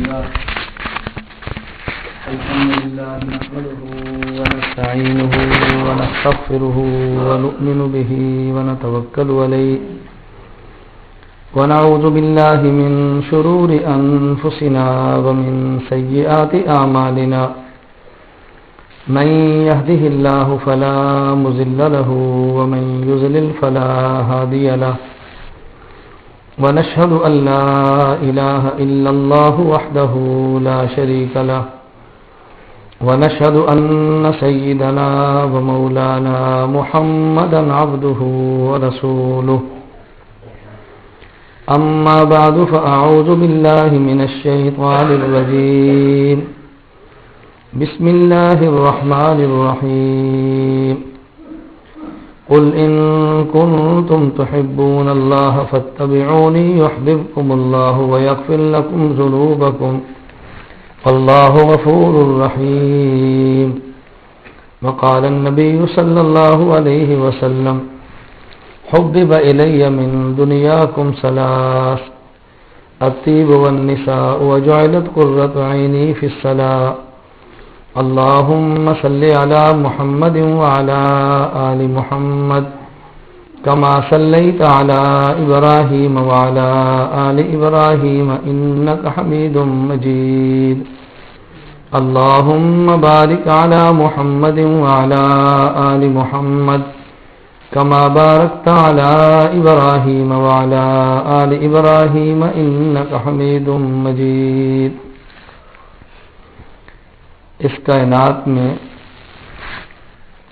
لله نحمده ونستعينه ونستغفره ونؤمن به ونتوكل عليه ونعوذ بالله من شرور أنفسنا ومن سيئات أعمالنا من يهده الله فلا مضل له ومن يضلل فلا هادي له ونشهد أن لا إله إلا الله وحده لا شريك له ونشهد أن سيدنا ومولانا محمدا عبده ورسوله أما بعد فأعوذ بالله من الشيطان الرجيم بسم الله الرحمن الرحيم قل إن كنتم تحبون الله فاتبعوني يحببكم الله ويغفر لكم ذنوبكم والله غفور رحيم وقال النبي صلى الله عليه وسلم حبب إلي من دنياكم ثلاث الطيب والنساء وجعلت قرة عيني في الصلاة اللهم صل على محمد وعلى آل محمد كما صليت على إبراهيم وعلى آل إبراهيم إنك حميد مجيد اللهم بارك على محمد وعلى آل محمد كما باركت على إبراهيم وعلى آل إبراهيم إنك حميد مجيد. اس کائنات میں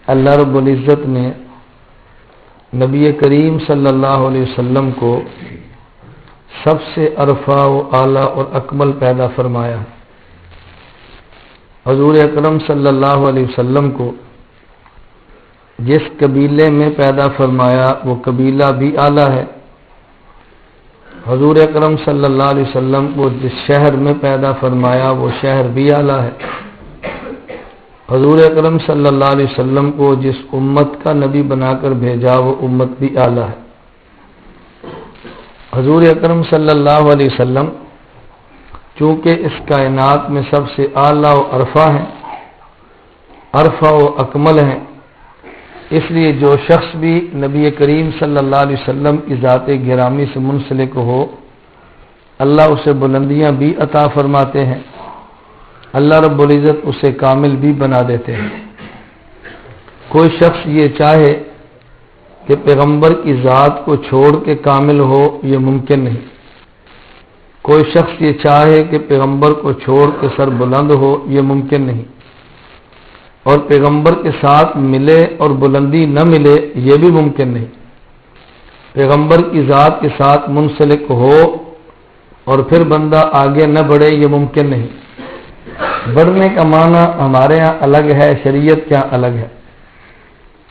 اللہ رب العزت نے نبی کریم صلی اللہ علیہ وسلم کو سب سے ارفع و اعلیٰ اور اکمل پیدا فرمایا. حضور اکرم صلی اللہ علیہ وسلم کو جس قبیلے میں پیدا فرمایا وہ قبیلہ بھی اعلیٰ ہے. حضور اکرم صلی اللہ علیہ وسلم کو جس شہر میں پیدا فرمایا وہ شہر بھی اعلیٰ ہے. حضور اکرم صلی اللہ علیہ وسلم کو جس امت کا نبی بنا کر بھیجا وہ امت بھی اعلیٰ ہے. حضور اکرم صلی اللہ علیہ وسلم چونکہ اس کائنات میں سب سے اعلیٰ و عرفہ ہیں، عرفہ و اکمل ہیں، اس لیے جو شخص بھی نبی کریم صلی اللہ علیہ وسلم کی ذات گرامی سے منسلک ہو اللہ اسے بلندیاں بھی عطا فرماتے ہیں، اللہ رب العزت اسے کامل بھی بنا دیتے ہیں. کوئی شخص یہ چاہے کہ پیغمبر کی ذات کو چھوڑ کے کامل ہو یہ ممکن نہیں. کوئی شخص یہ چاہے کہ پیغمبر کو چھوڑ کے سر بلند ہو یہ ممکن نہیں. اور پیغمبر کے ساتھ ملے اور بلندی نہ ملے یہ بھی ممکن نہیں. پیغمبر کی ذات کے ساتھ منسلک ہو اور پھر بندہ آگے نہ بڑھے یہ ممکن نہیں. بڑھنے کا معنی ہمارے ہاں الگ ہے، شریعت کیا الگ ہے.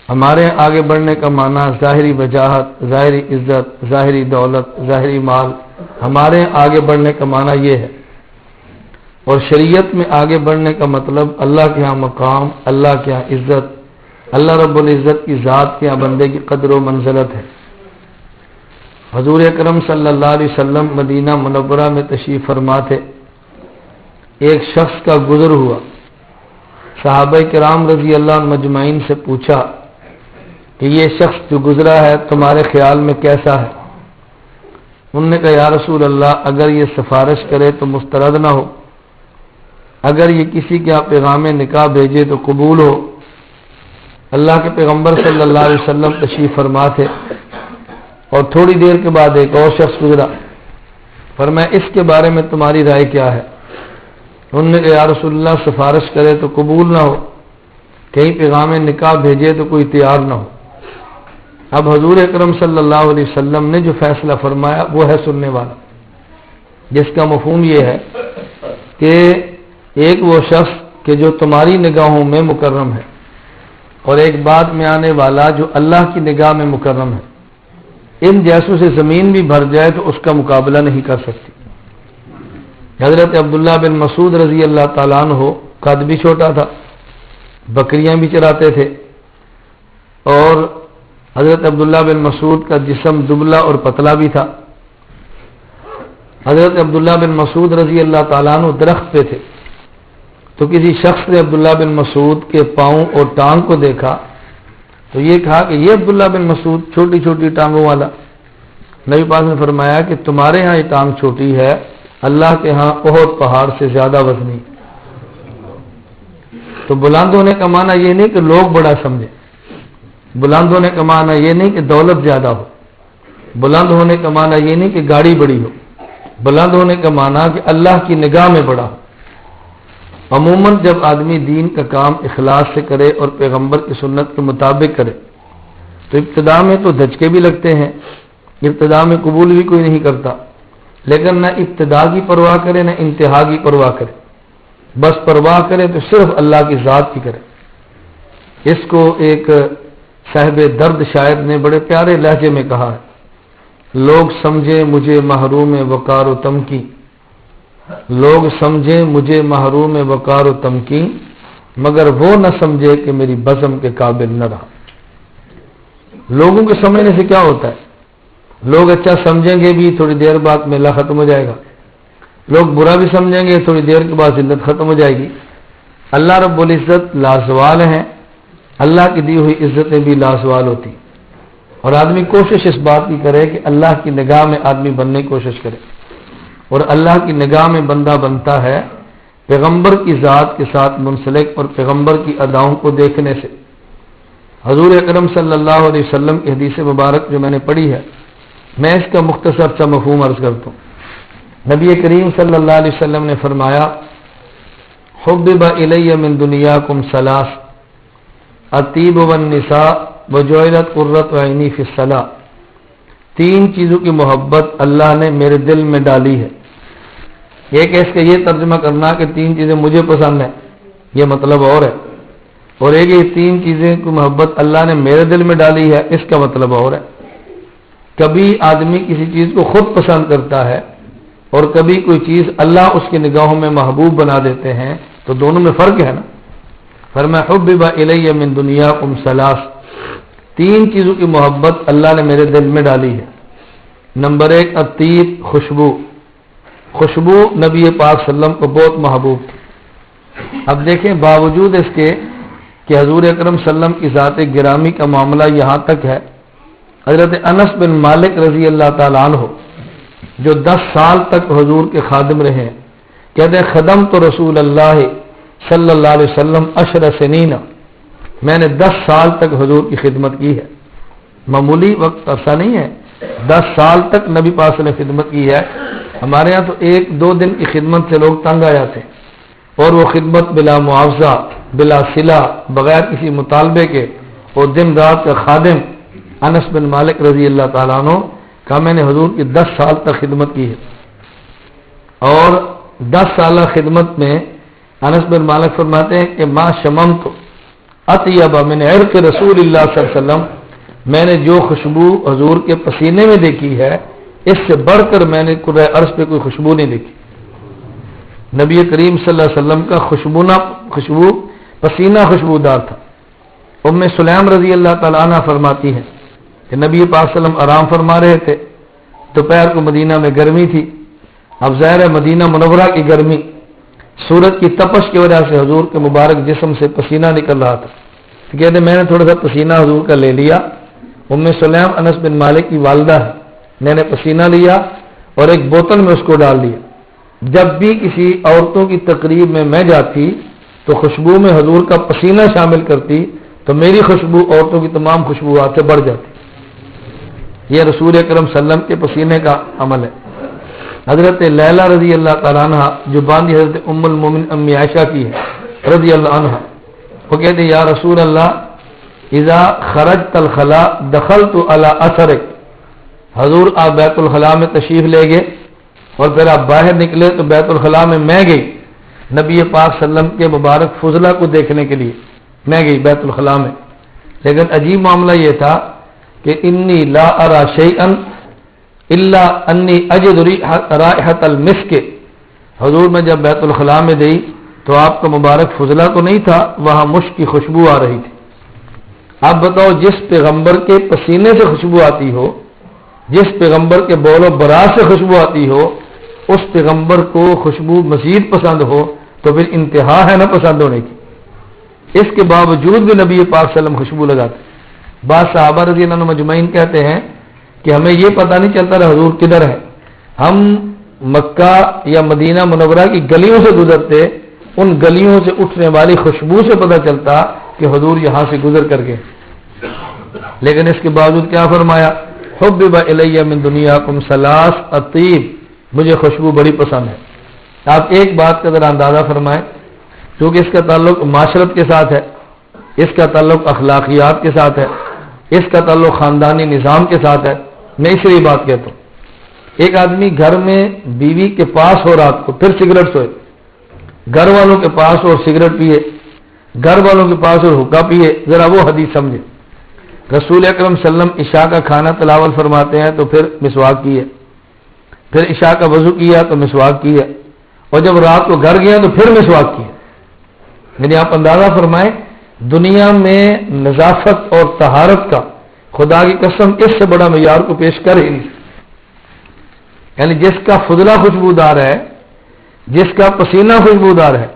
ہمارے ہاں آگے بڑھنے کا معنی ظاہری وجاہت، ظاہری عزت، ظاہری دولت، ظاہری مال. ہمارے ہاں آگے بڑھنے کا معنی یہ ہے. اور شریعت میں آگے بڑھنے کا مطلب اللہ کے ہاں مقام، اللہ کے ہاں عزت، اللہ رب العزت کی ذات کے ہاں بندے کی قدر و منزلت ہے. حضور اکرم صلی اللہ علیہ وسلم مدینہ منورہ میں تشریف فرما تھے. ایک شخص کا گزر ہوا. صحابہ کرام رضی اللہ عنہ مجمعین سے پوچھا کہ یہ شخص جو گزرا ہے تمہارے خیال میں کیسا ہے؟ انہوں نے کہا یا رسول اللہ اگر یہ سفارش کرے تو مسترد نہ ہو، اگر یہ کسی کے آپ پیغام نکاح بھیجے تو قبول ہو. اللہ کے پیغمبر صلی اللہ علیہ وسلم تشریف فرما تھے اور تھوڑی دیر کے بعد ایک اور شخص گزرا. فرمایا اس کے بارے میں تمہاری رائے کیا ہے؟ انہوں نے کہا یا رسول اللہ سفارش کرے تو قبول نہ ہو، کہیں پیغام نکاح بھیجے تو کوئی تیار نہ ہو. اب حضور اکرم صلی اللہ علیہ وسلم نے جو فیصلہ فرمایا وہ ہے سننے والا، جس کا مفہوم یہ ہے کہ ایک وہ شخص کہ جو تمہاری نگاہوں میں مکرم ہے اور ایک بعد میں آنے والا جو اللہ کی نگاہ میں مکرم ہے. ان جیسوں سے زمین بھی بھر جائے تو اس کا مقابلہ نہیں کر سکتی. حضرت عبداللہ بن مسعود رضی اللہ تعالیٰ عنہ قد بھی چھوٹا تھا، بکریاں بھی چراتے تھے، اور حضرت عبداللہ بن مسعود کا جسم دبلا اور پتلا بھی تھا. حضرت عبداللہ بن مسعود رضی اللہ تعالیٰ عنہ درخت پہ تھے، تو کسی شخص نے عبداللہ بن مسعود کے پاؤں اور ٹانگ کو دیکھا تو یہ کہا کہ یہ عبداللہ بن مسعود چھوٹی چھوٹی ٹانگوں والا۔ نبی پاک نے فرمایا کہ تمہارے ہاں یہ ٹانگ چھوٹی ہے، اللہ کے ہاں احد پہاڑ سے زیادہ وزنی۔ تو بلند ہونے کا معنی یہ نہیں کہ لوگ بڑا سمجھیں، بلند ہونے کا معنی یہ نہیں کہ دولت زیادہ ہو، بلند ہونے کا معنی یہ نہیں کہ گاڑی بڑی ہو، بلند ہونے کا معنی کہ اللہ کی نگاہ میں بڑا ہو۔ عموماً جب آدمی دین کا کام اخلاص سے کرے اور پیغمبر کی سنت کے مطابق کرے تو ابتدا میں تو دھچکے بھی لگتے ہیں، ابتدا میں قبول بھی کوئی نہیں کرتا، لیکن نہ ابتدا کی پرواہ کرے نہ انتہا کی پرواہ کرے، بس پرواہ کرے تو صرف اللہ کی ذات کی کرے۔ اس کو ایک صاحب درد شاعر نے بڑے پیارے لہجے میں کہا ہے، لوگ سمجھے مجھے محروم وقار و تمکین، لوگ سمجھے مجھے محروم وقار و تمکین، مگر وہ نہ سمجھے کہ میری بزم کے قابل نہ رہا۔ لوگوں کے سمجھنے سے کیا ہوتا ہے؟ لوگ اچھا سمجھیں گے بھی، تھوڑی دیر بعد میلہ ختم ہو جائے گا، لوگ برا بھی سمجھیں گے، تھوڑی دیر کے بعد ذلت ختم ہو جائے گی۔ اللہ رب العزت لازوال ہیں، اللہ کی دی ہوئی عزتیں بھی لازوال ہوتی، اور آدمی کوشش اس بات کی کرے کہ اللہ کی نگاہ میں آدمی بننے کی کوشش کرے، اور اللہ کی نگاہ میں بندہ بنتا ہے پیغمبر کی ذات کے ساتھ منسلک اور پیغمبر کی اداؤں کو دیکھنے سے۔ حضور اکرم صلی اللہ علیہ وسلم کی حدیث مبارک جو میں نے پڑھی ہے، میں اس کا مختصر سا مفہوم عرض کرتا ہوں۔ نبی کریم صلی اللہ علیہ وسلم نے فرمایا، حبب الی من دنیاکم ثلاث، الطیب والنساء وجعلت قرۃ عینی فی الصلاۃ۔ تین چیزوں کی محبت اللہ نے میرے دل میں ڈالی ہے۔ ایک اس کا یہ ترجمہ کرنا کہ تین چیزیں مجھے پسند ہیں، یہ مطلب اور ہے، اور ایک یہ تین چیزیں کی محبت اللہ نے میرے دل میں ڈالی ہے، اس کا مطلب اور ہے۔ کبھی آدمی کسی چیز کو خود پسند کرتا ہے اور کبھی کوئی چیز اللہ اس کی نگاہوں میں محبوب بنا دیتے ہیں، تو دونوں میں فرق ہے نا۔ فرمایا حبب الی من دنیاکم ثلاث، تین چیزوں کی محبت اللہ نے میرے دل میں ڈالی ہے۔ نمبر ایک الطیب، خوشبو۔ خوشبو نبی پاک صلی اللہ علیہ وسلم کو بہت محبوب تھی۔ اب دیکھیں باوجود اس کے کہ حضور اکرم صلی اللہ علیہ وسلم کی ذات گرامی کا معاملہ یہاں تک ہے، حضرت انس بن مالک رضی اللہ تعالیٰ عنہ جو 10 سال تک حضور کے خادم رہے ہیں، کہتے ہیں خدم تو رسول اللہ صلی اللہ علیہ وسلم 10 سنین، میں نے 10 سال تک حضور کی خدمت کی ہے۔ معمولی وقت عرصہ نہیں ہے، 10 سال تک نبی پاک نے خدمت کی ہے۔ ہمارے ہاں تو 1-2 دن کی خدمت سے لوگ تنگ آ جاتے ہیں، اور وہ خدمت بلا معاوضہ، بلا صلہ، بغیر کسی مطالبے کے، اور دن رات کا خادم انس بن مالک رضی اللہ تعالیٰ عنہ کا میں نے حضور کی 10 سال تک خدمت کی ہے۔ اور 10 سالہ خدمت میں انس بن مالک فرماتے ہیں کہ ما شممت اطیب من عرق رسول اللہ صلی اللہ علیہ وسلم، میں نے جو خوشبو حضور کے پسینے میں دیکھی ہے، اس سے بڑھ کر میں نے قرۂ عرض پہ کوئی خوشبو نہیں دیکھی۔ نبی کریم صلی اللہ علیہ وسلم کا خوشبو پسینہ خوشبودار تھا۔ ام سلیم رضی اللہ تعالیٰ عنہ فرماتی ہیں کہ نبی پاک صلی اللہ علیہ وسلم آرام فرما رہے تھے، دوپہر کو مدینہ میں گرمی تھی۔ اب ظاہر ہے مدینہ منورہ کی گرمی، سورج کی تپش کی وجہ سے حضور کے مبارک جسم سے پسینہ نکل رہا تھا، تو کہتے میں نے تھوڑا سا پسینہ حضور کا لے لیا۔ ام سلیم انس بن مالک کی والدہ ہے، میں نے پسینہ لیا اور ایک بوتل میں اس کو ڈال دیا۔ جب بھی کسی عورتوں کی تقریب میں جاتی تو خوشبو میں حضور کا پسینہ شامل کرتی تو میری خوشبو عورتوں کی تمام خوشبوات سے بڑھ جاتی۔ یہ رسول اکرم صلی اللہ علیہ وسلم کے پسینے کا عمل ہے۔ حضرت لیلہ رضی اللہ تعالیٰ عنہ جو باندھی حضرت ام المومن امی عائشہ کی ہے رضی اللہ عنہ، وہ کہتے یا رسول اللہ اذا خرجت الخلاء دخلت علی اثرک، حضور آپ بیت الخلاء میں تشریف لے گئے اور پھر آپ باہر نکلے تو بیت الخلاء میں گئی، نبی پاک صلی اللہ علیہ وسلم کے مبارک فضلہ کو دیکھنے کے لیے میں گئی بیت الخلاء میں، لیکن عجیب معاملہ یہ تھا کہ انی لا ارى شیئا الا انی اجد رائحۃ المسک، حضور میں جب بیت الخلاء میں گئی تو آپ کا مبارک فضلہ تو نہیں تھا، وہاں مشک کی خوشبو آ رہی تھی۔ اب بتاؤ جس پیغمبر کے پسینے سے خوشبو آتی ہو، جس پیغمبر کے بول و برا سے خوشبو آتی ہو، اس پیغمبر کو خوشبو مزید پسند ہو تو پھر انتہا ہے نا پسند ہونے کی۔ اس کے باوجود بھی نبی پاک صلی اللہ علیہ وسلم خوشبو لگاتے۔ بعض صحابہ رضی اللہ عنہ مجمعین کہتے ہیں کہ ہمیں یہ پتہ نہیں چلتا رہا حضور کدھر ہے، ہم مکہ یا مدینہ منورہ کی گلیوں سے گزرتے، ان گلیوں سے اٹھنے والی خوشبو سے پتہ چلتا کہ حضور یہاں سے گزر کر گئے۔ لیکن اس کے باوجود کیا فرمایا؟ حبب الی من دنیاکم ثلاث اطیب، مجھے خوشبو بڑی پسند ہے۔ آپ ایک بات کا ذرا اندازہ فرمائیں، کیونکہ اس کا تعلق معاشرت کے ساتھ ہے، اس کا تعلق اخلاقیات کے ساتھ ہے، اس کا تعلق خاندانی نظام کے ساتھ ہے۔ میں اس لیے بات کہتا ہوں، ایک آدمی گھر میں بیوی کے پاس ہو رات کو، پھر سگریٹ سوئے، گھر والوں کے پاس اور سگریٹ پیے، گھر والوں کے پاس اور حقہ پیے، ذرا وہ حدیث سمجھے۔ رسول اکرم صلی اللہ علیہ وسلم عشاء کا کھانا تلاوت فرماتے ہیں تو پھر مسواک کیے، پھر عشاء کا وضو کیا تو مسواک کیا، اور جب رات کو گھر گیا تو پھر مسواک کیا۔ یعنی آپ اندازہ فرمائیں، دنیا میں نظافت اور طہارت کا خدا کی قسم اس سے بڑا معیار کو پیش کر ہی نہیں۔ یعنی جس کا فضلہ خوشبودار ہے، جس کا پسینہ خوشبودار ہے،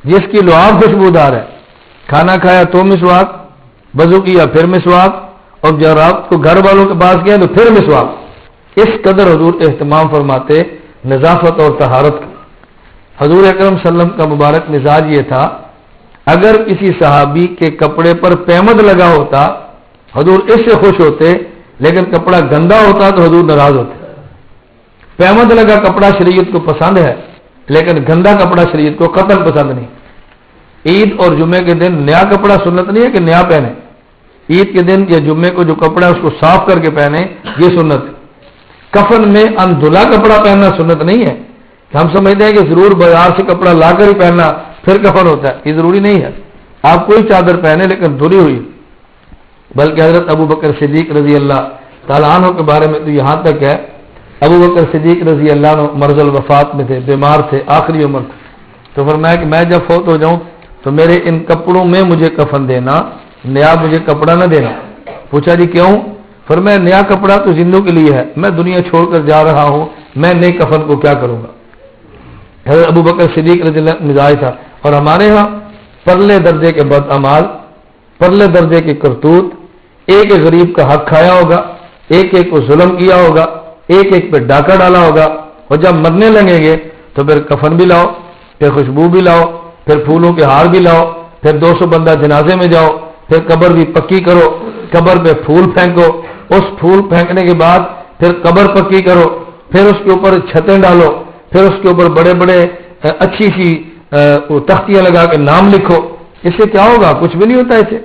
جس کی لعاب خوشبودار ہے، کھانا کھایا تو مسواک، وضو کیا پھر مسواک، اور جب رات کو گھر والوں کے پاس گیا تو پھر مسواک۔ اس قدر حضور اہتمام فرماتے نظافت اور طہارت کا۔ حضور اکرم صلی اللہ علیہ وسلم کا مبارک مزاج یہ تھا، اگر کسی صحابی کے کپڑے پر پیمد لگا ہوتا حضور اس سے خوش ہوتے، لیکن کپڑا گندا ہوتا تو حضور ناراض ہوتے۔ پیمد لگا کپڑا شریعت کو پسند ہے، لیکن گندا کپڑا شریعت کو قطعاً پسند نہیں۔ عید اور جمعے کے دن نیا کپڑا سنت نہیں ہے کہ نیا پہنے، عید کے دن یا جمعے کو جو کپڑا ہے اس کو صاف کر کے پہنے، یہ سنت ہے۔ کفن میں اندھلا کپڑا پہننا سنت نہیں ہے کہ ہم سمجھتے ہیں کہ ضرور بازار سے کپڑا لا کر ہی پہننا پھر کفن ہوتا ہے، یہ ضروری نہیں ہے۔ آپ کوئی چادر پہنے لیکن دھلی ہوئی، بلکہ حضرت ابو بکر صدیق رضی اللہ تعالیٰ عنہ کے بارے میں تو یہاں تک ہے، ابو بکر صدیق رضی اللہ عنہ مرض الوفات میں تھے، بیمار تھے، آخری عمر تھے، تو فرمایا کہ میں جب فوت ہو جاؤں تو میرے ان کپڑوں میں مجھے کفن دینا، نیا مجھے کپڑا نہ دینا۔ پوچھا جی کیوں؟ فرمایا نیا کپڑا تو زندوں کے لیے ہے، میں دنیا چھوڑ کر جا رہا ہوں، میں نئے کفن کو کیا کروں گا۔ حضرت ابو بکر صدیق رضی اللہ عنہ مزاج تھا۔ اور ہمارے ہاں پرلے درجے کے بد اعمال، پرلے درجے کے کرتوت، ایک ایک غریب کا حق کھایا ہوگا، ایک ایک کو ظلم کیا ہوگا، ایک ایک پہ ڈاکہ ڈالا ہوگا، اور جب مرنے لگیں گے تو پھر کفن بھی لاؤ، پھر خوشبو بھی لاؤ، پھر پھولوں کے ہار بھی لاؤ، پھر 200 بندہ جنازے میں جاؤ، پھر قبر بھی پکی کرو، قبر پہ پھول پھینکو، اس پھول پھینکنے کے بعد پھر قبر پکی کرو، پھر اس کے اوپر چھتیں ڈالو، پھر اس کے اوپر بڑے بڑے اچھی سی تختیاں لگا کے نام لکھو۔ اس سے کیا ہوگا؟ کچھ بھی نہیں ہوتا اسے۔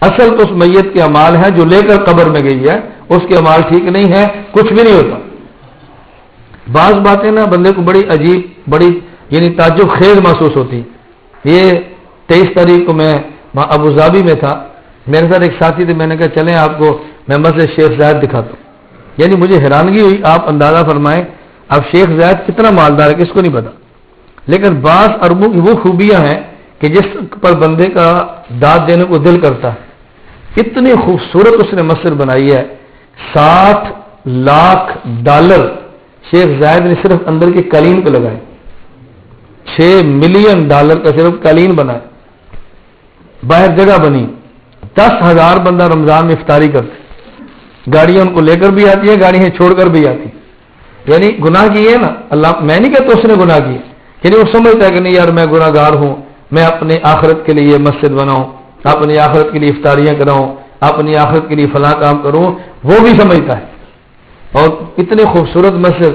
اصل تو اس میت کے اعمال ہیں جو لے کر قبر میں گئی ہے، اس کے اعمال ٹھیک نہیں ہے، کچھ بھی نہیں ہوتا۔ بعض باتیں نا بندے کو بڑی عجیب، بڑی یعنی تعجب خیز محسوس ہوتی۔ یہ 23 تاریخ کو میں ابوظہبی میں تھا، میرے ساتھ ایک ساتھی تھے، میں نے کہا چلیں آپ کو میں مسجد شیخ زاید دکھاتا ہوں۔ یعنی مجھے حیرانگی ہوئی، آپ اندازہ فرمائیں اب شیخ زاید کتنا مالدار ہے کس کو نہیں پتا، لیکن بعض اربوں کی وہ خوبیاں ہیں کہ جس پر بندے کا داد دینے کو دل کرتا ہے۔ اتنی خوبصورت اس نے مسجد بنائی ہے، $60 لاکھ شیخ زاید نے صرف اندر کی قالین پہ لگائے، $6 ملین کا صرف قالین بنا ہے، باہر جگہ بنی، 10,000 بندہ رمضان میں افطاری کرتے، گاڑیاں ان کو لے کر بھی آتی ہیں، گاڑیاں چھوڑ کر بھی آتی ہیں۔ یعنی گناہ کیے نا اللہ، میں نہیں کہتا اس نے گناہ کیے، یعنی وہ سمجھتا ہے کہ نہیں یار میں گناہ گار ہوں، میں اپنی آخرت کے لیے مسجد بناؤں، اپنی آخرت کے لیے افطاریاں کراؤں، اپنی آخرت کے لیے فلاں کام کروں، وہ بھی سمجھتا ہے۔ اور اتنی خوبصورت مسجد،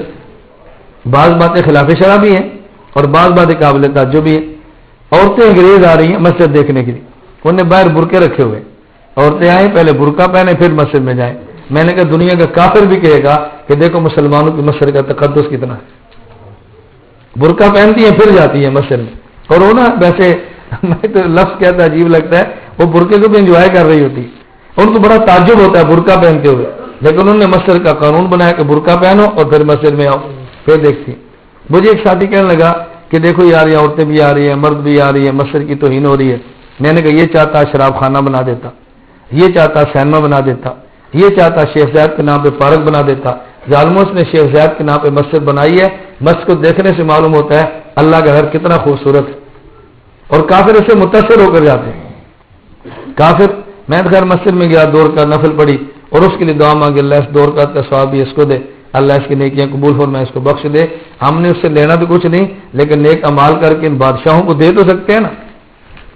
بعض باتیں خلاف شرع بھی ہیں اور بعض باتیں قابل تعجب بھی ہیں۔ عورتیں انگریز آ رہی ہیں مسجد دیکھنے کے لیے، انہوں نے باہر برقعے رکھے ہوئے، عورتیں آئیں پہلے برقع پہنے پھر مسجد میں جائیں۔ میں نے کہا دنیا کا کافر بھی کہے گا کہ دیکھو مسلمانوں کی مسجد کا تقدس کتنا ہے، برقع پہنتی ہیں پھر جاتی ہیں مسجد میں، اور وہ نا ویسے میں تو لفظ کہتا عجیب لگتا ہے، وہ برقعے کو بھی انجوائے کر رہی ہوتی، ان کو بڑا تعجب ہوتا ہے برقع پہنتے ہوئے، لیکن انہوں نے مسجد کا قانون بنایا کہ برقع پہنو اور پھر مسجد میں آؤ، پھر دیکھتی۔ مجھے ایک ساتھی کہنے لگا کہ دیکھو یار یہ عورتیں بھی آ رہی ہیں، مرد بھی آ رہی ہیں، مسجد کی توہین ہو رہی ہے۔ میں نے کہا یہ چاہتا شراب خانہ بنا دیتا، یہ چاہتا سینما بنا دیتا، یہ چاہتا شیخ زاید کے نام پہ پارک بنا دیتا، ظالموں نے شیخ زید کے نام پہ مسجد بنائی ہے. مسجد کو دیکھنے سے معلوم ہوتا ہے اللہ کا گھر کتنا خوبصورت ہے, اور کافر اس سے متاثر ہو کر جاتے ہیں. کافر, میں خیر مسجد میں گیا, 2 رکعت نفل پڑھی اور اس کے لیے دعا مانگی, اللہ اس 2 رکعت کا ثواب بھی اس کو دے, اللہ اس کی نیکیاں قبول فرمائے, اس کو بخش دے. ہم نے اس سے لینا بھی کچھ نہیں, لیکن نیک امال کر کے ان بادشاہوں کو دے تو سکتے ہیں نا.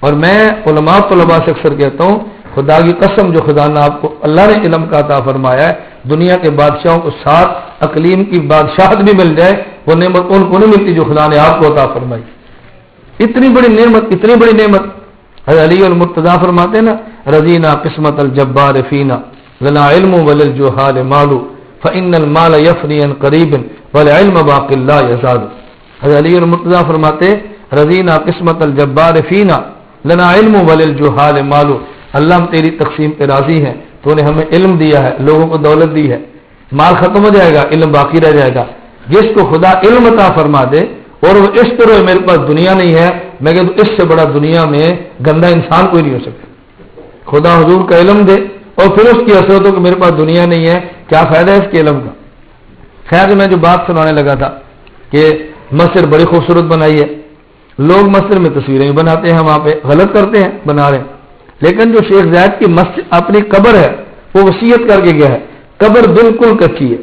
اور میں علماء طلباء سے اکثر کہتا ہوں, خدا کی قسم جو خدا نے آپ کو اللہ نے علم کا عطا فرمایا ہے, دنیا کے بادشاہوں کو 7 اقلیم کی بادشاہت بھی مل جائے, وہ نعمت ان کو نہیں ملتی جو خدا نے آپ کو عطا فرمائی. اتنی بڑی نعمت, اتنی بڑی نعمت. حضرت علی المرتضیٰ فرماتے ہیں نا, رضینا قسمت الجبار فینا لنا علم وللجہال مال فإن المال یفنی عن قریب والعلم باقی لا یزال. حضرت علی المرتضیٰ فرماتے رضینا قسمت الجبار فینا لنا علم وللجہال مال, اللہ ہم تیری تقسیم پہ راضی ہیں, تو نے ہمیں علم دیا ہے, لوگوں کو دولت دی ہے, مال ختم ہو جائے گا, علم باقی رہ جائے گا. جس کو خدا علم عطا فرما دے اور وہ اس طرح میرے پاس دنیا نہیں ہے, میں کہتا ہوں اس سے بڑا دنیا میں گندا انسان کوئی نہیں ہو سکتا. خدا حضور کا علم دے اور پھر اس کی حسرت ہو کہ میرے پاس دنیا نہیں ہے, کیا فائدہ ہے اس کے علم کا. خیر, میں جو بات سنانے لگا تھا کہ مسجد بڑی خوبصورت بنائی ہے, لوگ مسجد میں تصویریں بھی بناتے ہیں, وہاں پہ غلط کرتے ہیں, بنا رہے ہیں. لیکن جو شیخ زید کی مسجد اپنی قبر ہے وہ وصیت کر کے گیا ہے, قبر بالکل کچی ہے,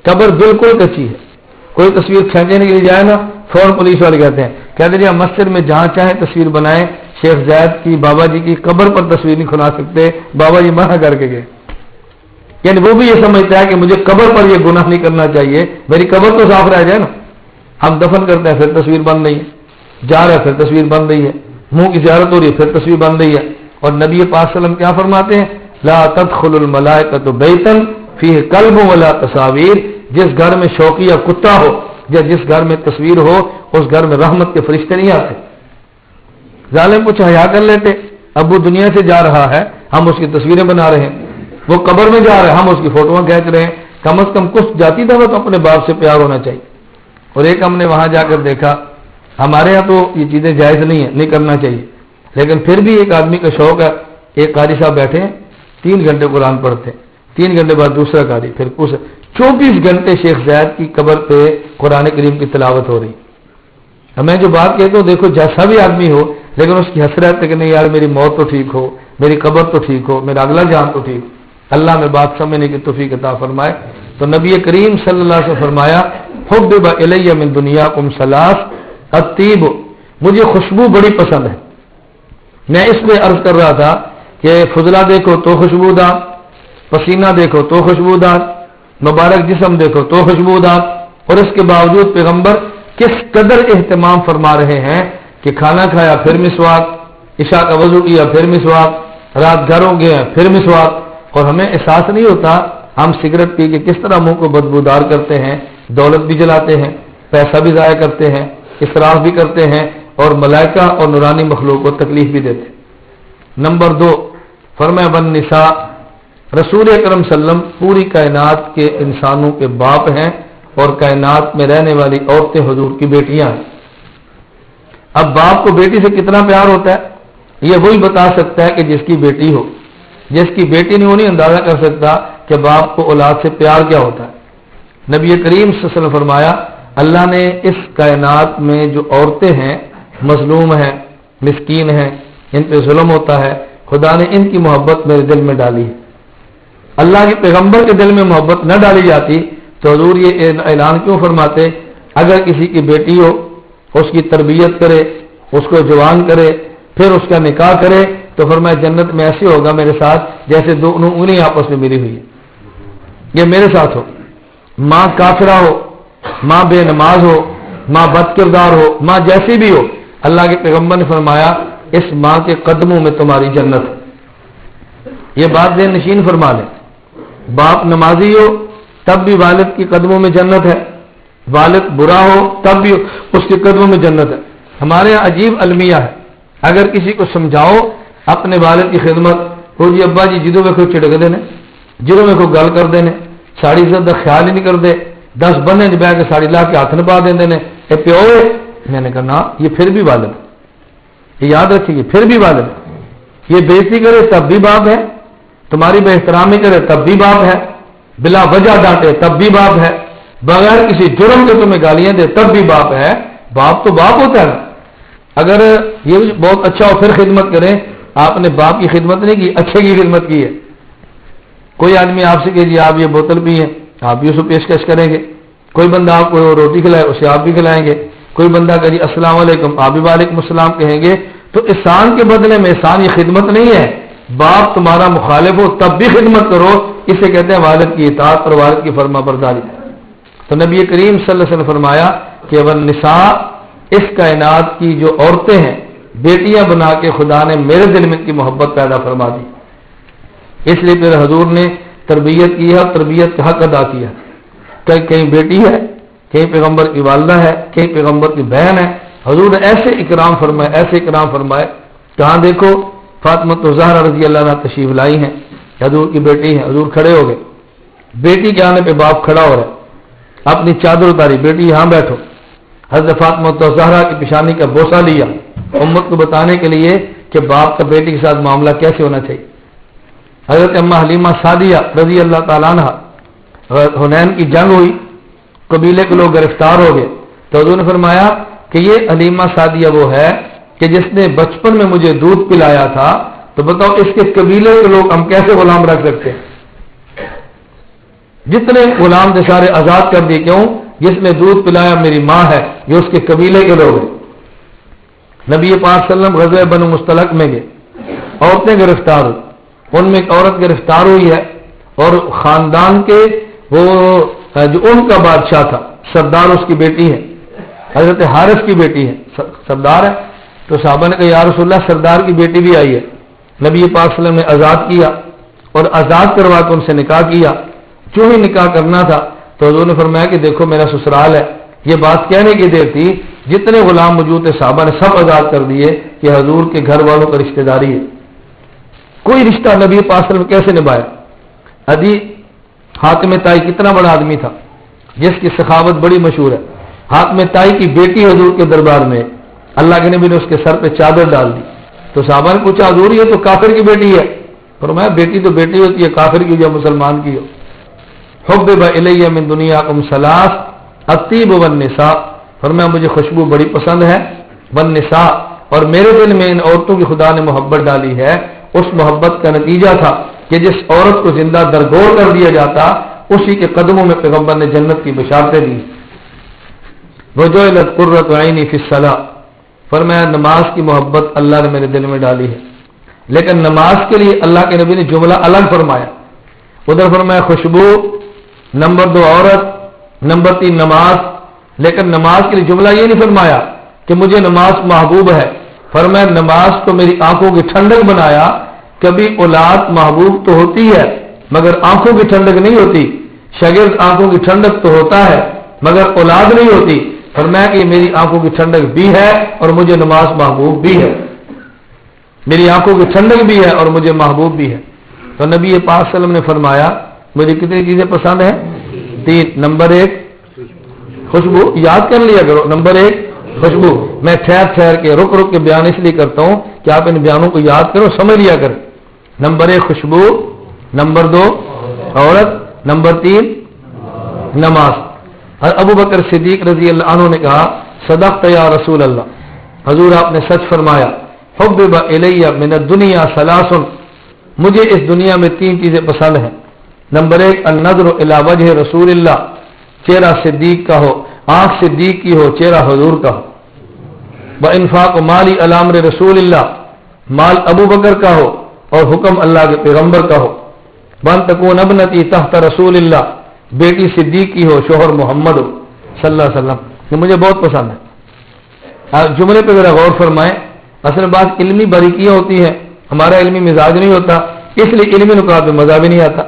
قبر بالکل کچی ہے. کوئی تصویر کھینچنے کے لیے جائے نا, فوراً پولیس والے کہتے ہیں مسجد میں جہاں چاہیں تصویر بنائیں, شیخ زید کی بابا جی کی قبر پر تصویر نہیں کھلا سکتے, بابا جی منع کر کے گئے. یعنی وہ بھی یہ سمجھتا ہے کہ مجھے قبر پر یہ گناہ نہیں کرنا چاہیے, میری قبر تو صاف رہ جائے نا. ہم دفن کرتے ہیں پھر تصویر بن رہی ہے, جا رہے پھر تصویر بن رہی ہے, منہ کی زیارت ہو رہی ہے پھر تصویر بن رہی ہے. اور نبی پاک صلی اللہ علیہ وسلم کیا فرماتے ہیں, لا تدخل الملائکۃ بیتا فیہ کلب ولا تصاویر, جس گھر میں شوقیہ کتا ہو یا جس گھر میں تصویر ہو اس گھر میں رحمت کے فرشتے نہیں آتے. ظالم کچھ حیا کر لیتے, ابو دنیا سے جا رہا ہے, ہم اس کی تصویریں بنا رہے ہیں, وہ قبر میں جا رہا ہے, ہم اس کی فوٹویں کھینچ رہے ہیں. کم از کم کچھ جاتی تھا وہ تو اپنے باپ سے پیار ہونا چاہیے. اور ایک ہم نے وہاں جا کر دیکھا, ہمارے ہاں تو یہ چیزیں جائز نہیں ہیں, نہیں کرنا چاہیے, لیکن پھر بھی ایک آدمی کا شوق ہے, ایک قاری صاحب بیٹھے ہیں 3 گھنٹے قرآن پڑھتے ہیں, 3 گھنٹے بعد دوسرا قاری, پھر 24 گھنٹے شیخ زید کی قبر پہ قرآن کریم کی تلاوت ہو رہی. میں جو بات کہتا ہوں, دیکھو جیسا بھی آدمی ہو لیکن اس کی حسرت ہے کہ نہیں یار میری موت تو ٹھیک ہو, میری قبر تو ٹھیک ہو, میرا اگلا جان تو ٹھیک ہو. اللہ میں بات سمجھنے کی توفیق عطا فرمائے. تو نبی کریم صلی اللہ علیہ وسلم فرمایا, حبب الی من دنیاکم ثلاث الطیب, مجھے خوشبو بڑی پسند ہے. میں اس میں عرض کر رہا تھا کہ فضلہ دیکھو تو خوشبودار, پسینہ دیکھو تو خوشبودار, مبارک جسم دیکھو تو خوشبودار, اور اس کے باوجود پیغمبر کس قدر اہتمام فرما رہے ہیں کہ کھانا کھایا پھر مسواک, عشاء کا وضو کیا پھر مسواک, رات گھروں گئے پھر مسواک. اور ہمیں احساس نہیں ہوتا ہم سگریٹ پی کے کس طرح منہ کو بدبودار کرتے ہیں, دولت بھی جلاتے ہیں, پیسہ بھی ضائع کرتے ہیں, اسراف بھی کرتے ہیں, اور ملائکہ اور نورانی مخلوق کو تکلیف بھی دیتے. نمبر 2, فرمایا بن نساء, رسول اکرم صلی اللہ علیہ وسلم پوری کائنات کے انسانوں کے باپ ہیں اور کائنات میں رہنے والی عورتیں حضور کی بیٹیاں ہیں. اب باپ کو بیٹی سے کتنا پیار ہوتا ہے یہ وہی بتا سکتا ہے کہ جس کی بیٹی ہو. جس کی بیٹی نہیں, وہ نہیں اندازہ کر سکتا کہ باپ کو اولاد سے پیار کیا ہوتا ہے. نبی کریم صلی اللہ علیہ وسلم فرمایا, اللہ نے اس کائنات میں جو عورتیں ہیں, مظلوم ہیں, مسکین ہیں, ان پہ ظلم ہوتا ہے, خدا نے ان کی محبت میرے دل میں ڈالی ہے. اللہ کے پیغمبر کے دل میں محبت نہ ڈالی جاتی تو حضور یہ اعلان کیوں فرماتے, اگر کسی کی بیٹی ہو اس کی تربیت کرے, اس کو جوان کرے, پھر اس کا نکاح کرے, تو فرمایا جنت میں ایسے ہوگا میرے ساتھ جیسے 2 انگلیاں آپس میں ملی ہوئی ہے. یہ میرے ساتھ ہو. ماں کافرہ ہو, ماں بے نماز ہو, ماں بد کردار ہو, ماں جیسی بھی ہو, اللہ کے پیغمبر نے فرمایا اس ماں کے قدموں میں تمہاری جنت ہے. یہ بات ذہن نشین فرما لیں. باپ نمازی ہو تب بھی والد کی قدموں میں جنت ہے, والد برا ہو تب بھی اس کے قدموں میں جنت ہے. ہمارے یہاں عجیب المیہ ہے, اگر کسی کو سمجھاؤ اپنے والد کی خدمت, ہو جی ابا جی جدوں میں کوئی چڑک دینے, جدوں میں کوئی گل کر دینے, ساڑی عزت کا خیال ہی نہیں کرتے, 10 بنے بہ کے ساڑی لا کے ہاتھ نہ پا دیں, اے پیو. میں نے کہا نا, یہ پھر بھی والد, یہ یاد رکھیے پھر بھی والد. یہ بےزتی کرے تب بھی باپ ہے, تمہاری بے احترامی کرے تب بھی باپ ہے, بلا وجہ ڈانٹے تب بھی باپ ہے، بغیر کسی جرم کے تمہیں گالیاں دے تب بھی باپ ہے. باپ تو باپ ہوتا ہے. اگر یہ بہت اچھا ہو پھر خدمت کریں. آپ نے باپ کی خدمت نہیں کی، اچھے کی خدمت کی ہے. کوئی آدمی آپ سے کہ جی آپ یہ بوتل پیئیں، آپ بھی اسے پیشکش کریں گے. کوئی بندہ آپ کو روٹی کھلائے، اسے آپ بھی کھلائیں گے. کوئی بندہ کہ جی السلام علیکم، آپ بھی وعلیکم السلام کہیں گے. تو احسان کے بدلے میں احسان یہ خدمت نہیں ہے. باپ تمہارا مخالف ہو تب بھی خدمت کرو، اسے کہتے ہیں والد کی اطاعت اور والد کی فرما برداری. تو نبی کریم صلی اللہ علیہ وسلم فرمایا کہ والنساء، اس کائنات کی جو عورتیں ہیں بیٹیاں بنا کے خدا نے میرے دل میں ان کی محبت پیدا فرما دی. اس لیے پھر حضور نے تربیت کی ہے، تربیت کا حق ادا کیا. کہیں بیٹی ہے، کہیں پیغمبر کی والدہ ہے، کہیں پیغمبر کی بہن ہے. حضور نے ایسے اکرام فرمائے، ایسے اکرام فرمائے. کہاں دیکھو فاطمہ الزہرا رضی اللہ عنہ تشریف لائی ہیں، حضور کی بیٹی ہیں. حضور کھڑے ہو گئے، بیٹی کے آنے پہ باپ کھڑا ہو رہا ہے، اپنی چادر اتاری، بیٹی یہاں بیٹھو. حضرت فاطمہ الزہرا کی پیشانی کا بوسہ لیا امت کو بتانے کے لیے کہ باپ کا بیٹی کے ساتھ معاملہ کیسے ہونا چاہیے. حضرت اماں حلیمہ سعدیہ رضی اللہ تعالیٰ عنہ، حنین کی جنگ ہوئی، قبیلے کے لوگ گرفتار ہو گئے. تو حضور نے فرمایا کہ یہ حلیمہ سعدیہ وہ ہے کہ جس نے بچپن میں مجھے دودھ پلایا تھا. تو بتاؤ اس کے قبیلے کے لوگ ہم کیسے غلام رکھ سکتے ہیں؟ جتنے غلام تھے سارے آزاد کر دیے. کیوں؟ جس نے دودھ پلایا میری ماں ہے، یہ اس کے قبیلے کے لوگ ہیں. نبی پاک صلی اللہ علیہ وسلم غزوہ بنو مستلق میں گئے، عورتیں گرفتار ہوئی. ان میں ایک عورت گرفتار ہوئی ہے اور خاندان کے وہ جو ان کا بادشاہ تھا سردار اس کی بیٹی ہے، حضرت حارث کی بیٹی ہے، سردار ہے. تو صحابہ نے کہا یا رسول اللہ سردار کی بیٹی بھی آئی ہے. نبی پاک صلی اللہ علیہ وسلم نے آزاد کیا اور آزاد کروا کے ان سے نکاح کیا. کیوں ہی نکاح کرنا تھا؟ تو حضور نے فرمایا کہ دیکھو میرا سسرال ہے. یہ بات کہنے کی دیر تھی، جتنے غلام موجود تھے صحابہ نے سب آزاد کر دیے کہ حضور کے گھر والوں کا رشتہ داری ہے. کوئی رشتہ نبی پاک صلی اللہ علیہ وسلم کیسے نبھایا؟ عدی حاتم طائی کتنا بڑا آدمی تھا جس کی سخاوت بڑی مشہور ہے. حاتم طائی کی بیٹی حضور کے دربار میں، اللہ کے نبی نے اس کے سر پہ چادر ڈال دی. تو صحابہ نے پوچھا حضور یہ تو کافر کی بیٹی ہے. فرمایا بیٹی تو بیٹی ہوتی ہے، کافر کی جو مسلمان کی ہو. حبب الی من دنیاکم ثلاث الطیب والنساء، فرمایا مجھے خوشبو بڑی پسند ہے، والنساء، اور میرے دل میں ان عورتوں کی خدا نے محبت ڈالی ہے. اس محبت کا نتیجہ تھا کہ جس عورت کو زندہ درگور کر دیا جاتا اسی کے قدموں میں پیغمبر نے جنت کی بشارتیں دی. وجعلت قرۃ عینی فی الصلاۃ، فرمایا نماز کی محبت اللہ نے میرے دل میں ڈالی ہے. لیکن نماز کے لیے اللہ کے نبی نے جملہ الگ فرمایا. ادھر فرمایا خوشبو، نمبر 2 عورت، نمبر 3 نماز. لیکن نماز کے لیے جملہ یہ نہیں فرمایا کہ مجھے نماز محبوب ہے. فرمایا نماز تو میری آنکھوں کی ٹھنڈک بنایا. کبھی اولاد محبوب تو ہوتی ہے مگر آنکھوں کی ٹھنڈک نہیں ہوتی. شاگرد آنکھوں کی ٹھنڈک تو ہوتا ہے مگر اولاد نہیں ہوتی. فرمایا کہ میری آنکھوں کی ٹھنڈک بھی ہے اور مجھے نماز محبوب بھی ہے. میری آنکھوں کی ٹھنڈک بھی ہے اور مجھے محبوب بھی ہے. تو نبی پاک صلی اللہ علیہ وسلم نے فرمایا مجھے کتنی چیزیں پسند ہیں؟ 3. نمبر 1 خوشبو، یاد کر لیا کرو. نمبر 1 خوشبو. میں ٹھہر کے رک کے بیان اس لیے کرتا ہوں کہ آپ ان بیانوں کو یاد کرو، سمجھ لیا کریں. نمبر 1 خوشبو، نمبر 2 عورت، نمبر 3 نماز. ابو بکر صدیق رضی اللہ عنہ نے کہا صدقت یا رسول اللہ، حضور آپ نے سچ فرمایا. حبب الی من الدنیا ثلاث، مجھے اس دنیا میں 3 چیزیں پسند ہیں. نمبر 1 النظر الی وجہ رسول اللہ، چہرہ صدیق کا ہو، آنکھ صدیق کی ہو، چہرہ حضور کا ہو. وانفاق مالی علی امر رسول اللہ، مال ابو بکر کا ہو اور حکم اللہ کے پیغمبر کا ہو. وان تکون ابنتی تحت رسول اللہ، بیٹی صدیق کی ہو، شوہر محمد ہو صلی اللہ علیہ وسلم. یہ مجھے بہت پسند ہے. جملے پہ ذرا غور فرمائیں. اصل بات علمی باریکیاں ہوتی ہیں، ہمارا علمی مزاج نہیں ہوتا، اس لیے علمی نکات میں مزہ بھی نہیں آتا.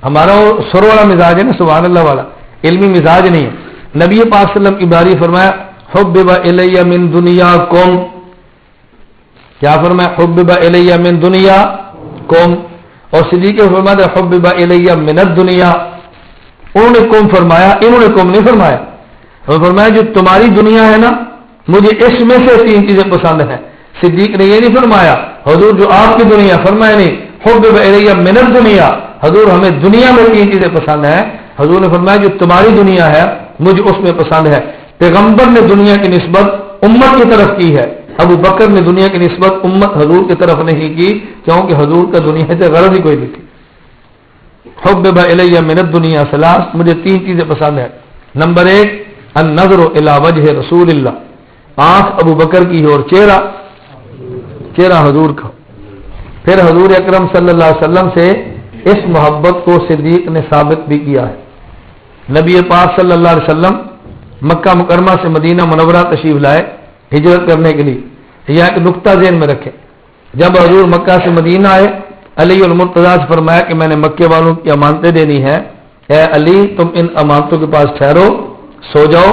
ہمارا وہ سر والا مزاج ہے نا، سبحان اللہ والا، علمی مزاج نہیں ہے. نبی پاک صلی اللہ علیہ وسلم کی باری فرمایا حبب الی من دنیاکم، کیا فرمایا؟ حبب الی من دنیاکم. اور صدیق فرمایا حبب الی من الدنیا. انہوں نے کم فرمایا، انہوں نے کم نہیں فرمایا. اور فرمایا جو تمہاری دنیا ہے نا مجھے اس میں سے 3 چیزیں پسند ہیں. صدیق نے یہ نہیں فرمایا حضور جو آپ کی دنیا، فرمایا نہیں حبب الیہ من الدنیا، حضور ہمیں دنیا میں 3 چیزیں پسند ہیں. حضور نے فرمایا جو تمہاری دنیا ہے مجھے اس میں پسند ہے. پیغمبر نے دنیا کی نسبت امت کی طرف کی ہے، ابو بکر نے دنیا کی نسبت امت حضور کی طرف نہیں کی، کیونکہ حضور کا دنیا سے غرض ہی کوئی نہیں تھی. حبب الیہ من الدنیا ثلاث، مجھے 3 چیزیں پسند ہیں. نمبر 1 النظر الی وجہ رسول اللہ، آنکھ ابو بکر کی اور چہرہ حضور کا. پھر حضور اکرم صلی اللہ علیہ وسلم سے اس محبت کو صدیق نے ثابت بھی کیا ہے. نبی پاک صلی اللہ علیہ وسلم مکہ مکرمہ سے مدینہ منورہ تشریف لائے ہجرت کرنے کے لیے. یہ ایک نقطہ ذہن میں رکھیں، جب حضور مکہ سے مدینہ آئے علی المرتضیٰ سے فرمایا کہ میں نے مکے والوں کی امانتیں دینی ہے، اے علی تم ان امانتوں کے پاس ٹھہرو، سو جاؤ،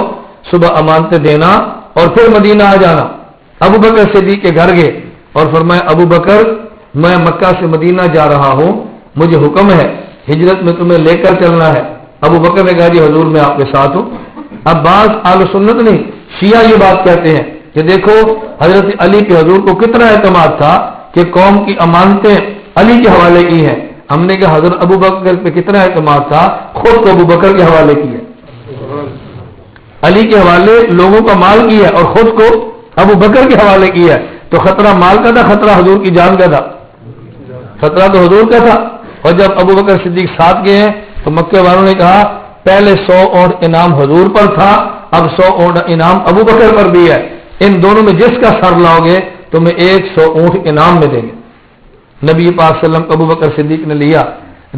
صبح امانتیں دینا اور پھر مدینہ آ جانا. ابو بکر صدیق کے گھر گئے اور فرمایا ابو بکر میں مکہ سے مدینہ جا رہا ہوں، مجھے حکم ہے ہجرت میں تمہیں لے کر چلنا ہے. ابو بکر نے کہا جی حضور میں آپ کے ساتھ ہوں. اب بعض اہل سنت نہیں، شیعہ یہ بات کہتے ہیں کہ دیکھو حضرت علی کے حضور کو کتنا اعتماد تھا کہ قوم کی امانتیں علی کے حوالے کی ہیں. ہم نے کہا حضرت ابو بکر پہ کتنا اعتماد تھا، خود کو ابو بکر کے حوالے کی ہے. علی کے حوالے لوگوں کا مال کی ہے اور خود کو ابو بکر کے حوالے کی ہے. تو خطرہ مال کا تھا، خطرہ حضور کی جان کا تھا، خطرہ تو حضور کا تھا. اور جب ابو بکر صدیق ساتھ گئے ہیں تو مکے والوں نے کہا پہلے 100 اونٹ انعام حضور پر تھا، اب 100 اونٹ انعام ابو بکر پر بھی ہے. ان دونوں میں جس کا سر لاؤ گے تمہیں 100 اونٹ انعام میں دیں گے. نبی پاک صلی اللہ علیہ وسلم ابو بکر صدیق نے لیا.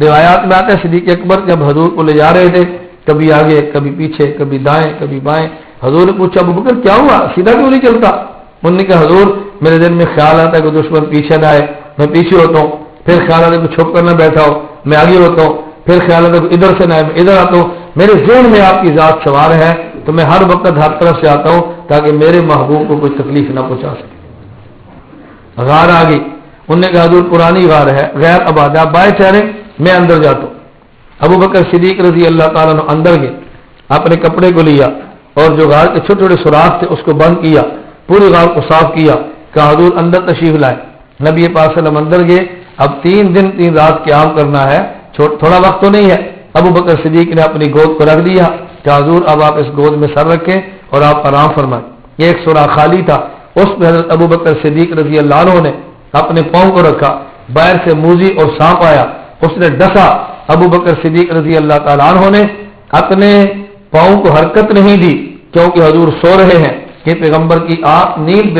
روایات میں آتا ہے صدیق اکبر جب حضور کو لے جا رہے تھے کبھی آگے کبھی پیچھے، کبھی دائیں کبھی بائیں. حضور نے پوچھا ابو بکر کیا ہوا، سیدھا کیوں نہیں چلتا؟ انہوں نے کہا حضور میرے دل میں خیال آتا ہے کہ دشمن پیچھے نہ آئے، میں پیچھے ہوتا ہوں. پھر خیال آتا ہے کہ چھپ کر نہ بیٹھا ہو، میں آگے ہوتا ہوں. پھر خیال آتا ہے کہ ادھر سے نہ آئے، میں ادھر آتا ہوں. میرے ذہن میں آپ کی ذات سوار ہے تو میں ہر وقت ہر طرف سے آتا ہوں تاکہ میرے محبوب کو کوئی تکلیف نہ پہنچا سکے. غار آ گئی. انہوں نے کہا حضور پرانی غار ہے، غیر آباد ہے، آپ بائیں ٹھہرے میں اندر جاتا ہوں. ابو بکر صدیق رضی اللہ تعالیٰ عنہ اندر گئے، اپنے کپڑے کو لیا اور جو غار کے چھوٹے چھوٹے سوراخ تھے اس کو بند کیا، پوری غار کو صاف کیا. کہا حضور اندر تشریف لائے. نبی پاک صلی اللہ علیہ وسلم اندر گئے. اب 3 دن 3 رات قیام کرنا ہے، تھوڑا وقت تو نہیں ہے. ابو بکر صدیق نے اپنی گود کو رکھ دیا کہ حضور اب آپ اس گود میں سر رکھیں اور آپ آرام فرمائیں. ایک سوراخ خالی تھا، اس میں حضرت ابو بکر صدیق رضی اللہ عنہ نے اپنے پاؤں کو رکھا. باہر سے موزی اور سانپ آیا، اس نے ڈسا. ابو بکر صدیق رضی اللہ تعالیٰ عنہ نے اپنے پاؤں کو حرکت نہیں دی کیونکہ حضور سو رہے ہیں کہ پیغمبر کی نیند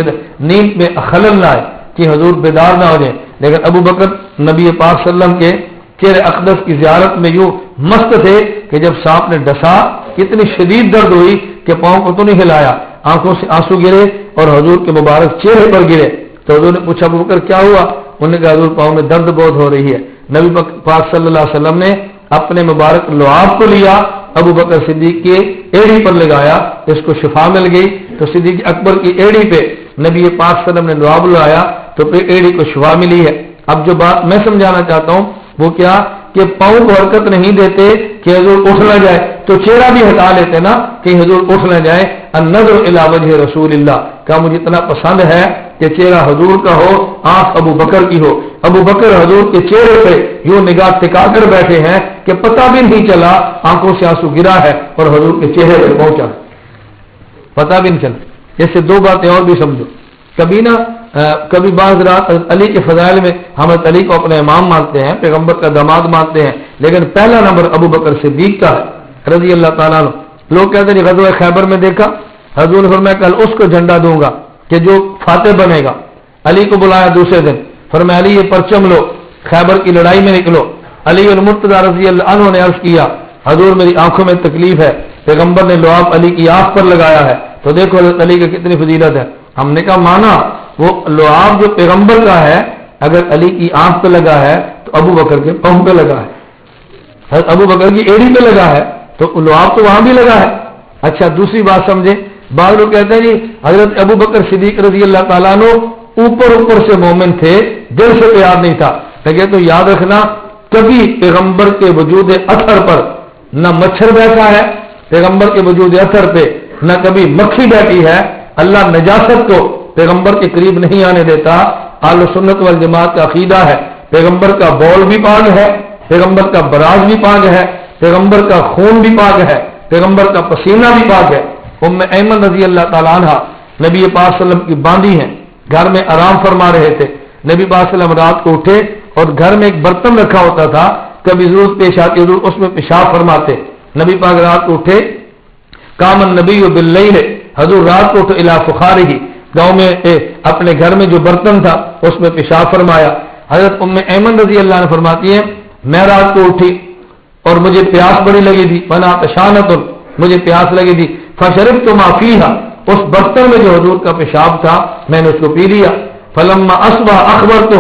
میں خلل نہ آئے کہ حضور بیدار نہ ہو جائیں. لیکن ابو بکر نبی پاک صلی اللہ علیہ وسلم کے چہرے اقدس کی زیارت میں یوں مست تھے کہ جب سانپ نے ڈسا اتنی شدید درد ہوئی کہ پاؤں کو تو نہیں ہلایا، آنکھوں سے آنسو گرے اور حضور کے مبارک چہرے پر گرے. تو حضور نے پوچھا ابو بکر کیا ہوا؟ انہوں نے کہا حضور پاؤں میں درد بہت ہو رہی ہے. نبی پاک صلی اللہ علیہ وسلم نے اپنے مبارک لعاب کو لیا، ابو بکر صدیق کے ایڑی پر لگایا، اس کو شفا مل گئی. تو صدیق اکبر کی ایڑی پہ نبی پاک صلی اللہ علیہ وسلم نے لعاب لگایا تو پھر ایڑی کو شفا ملی ہے. اب جو بات میں سمجھانا چاہتا ہوں وہ کیا کہ پاؤں کو حرکت نہیں دیتے کہ حضور اٹھ نہ جائے، تو چہرہ بھی ہٹا لیتے نا کہ حضور اٹھ نہ جائے. النظر الی وجہ رسول اللہ کا مجھے اتنا پسند ہے کہ چہرہ حضور کا ہو، آنکھ ابو بکر کی ہو. ابو بکر حضور کے چہرے پہ یوں نگاہ ٹکا کر بیٹھے ہیں کہ پتہ بھی نہیں چلا آنکھوں سے آنسو گرا ہے اور حضور کے چہرے پہ پہنچا، پتہ بھی نہیں چلا. اس سے 2 باتیں اور بھی سمجھو. کبھی بعض رات علی کے فضائل میں ہم علی کو اپنے امام مانتے ہیں، پیغمبر کا داماد مانتے ہیں، لیکن پہلا نمبر ابو بکر صدیق کا ہے رضی اللہ تعالیٰ عنہ. لوگ کہتے ہیں غزوہ خیبر میں دیکھا حضور نے فرمایا کل اس کو جھنڈا دوں گا کہ جو فاتح بنے گا. علی کو بلایا دوسرے دن، فرمایا علی یہ پرچم لو، خیبر کی لڑائی میں نکلو. علی المرتضیٰ رضی اللہ عنہ نے عرض کیا حضور میری آنکھوں میں تکلیف ہے، پیغمبر نے لعاب علی کی آنکھ پر لگایا ہے، تو دیکھو حضرت علی کی کتنی فضیلت ہے. ہم نے کہا مانا وہ لعاب جو پیغمبر کا ہے اگر علی کی آنکھ پہ لگا ہے تو ابو بکر کے پاؤں پہ لگا ہے، ابو بکر کی ایڑی پہ لگا ہے تو لعاب تو وہاں بھی لگا ہے. اچھا دوسری بات سمجھے، بعض لوگ کہتے ہیں جی حضرت ابو بکر صدیق رضی اللہ تعالیٰ عنہ اوپر سے مومن تھے، دل سے پیار نہیں تھا. لیکن تو یاد رکھنا کبھی پیغمبر کے وجود اثر پر نہ مچھر بیٹھا ہے، پیغمبر کے وجود اثر پہ نہ کبھی مکھی بیٹھی ہے. اللہ نجاست کو پیغمبر کے قریب نہیں آنے دیتا. اہل سنت والجماعت کا عقیدہ ہے پیغمبر کا بول بھی پاک ہے، پیغمبر کا براز بھی پاک ہے، پیغمبر کا خون بھی پاک ہے، پیغمبر کا پسینہ بھی پاک ہے۔ ام ایمن رضی اللہ تعالیٰ عنہ نبی پاک صلی اللہ علیہ وسلم کی باندھی ہیں، گھر میں آرام فرما رہے تھے۔ نبی پاک صلی اللہ علیہ وسلم رات کو اٹھے اور گھر میں ایک برتن رکھا ہوتا تھا، کبھی ضرورت پیش آتی حضور اس میں پیشاب فرماتے۔ نبی پاک رات کو اٹھے، قام النبی باللیل، حضور رات کو اٹھے الی فخارہ، گاؤں میں اپنے گھر میں جو برتن تھا اس میں پیشاب فرمایا۔ حضرت ام ایمن رضی اللہ عنہ فرماتی ہیں میں رات کو اٹھی اور مجھے پیاس بڑی لگی تھی، بنا تشانت، مجھے پیاس لگی تھی، فشربت ما فیہا، اس برتن میں جو حضور کا پیشاب تھا میں نے اس کو پی لیا۔ فلما اصبح اخبرتہ،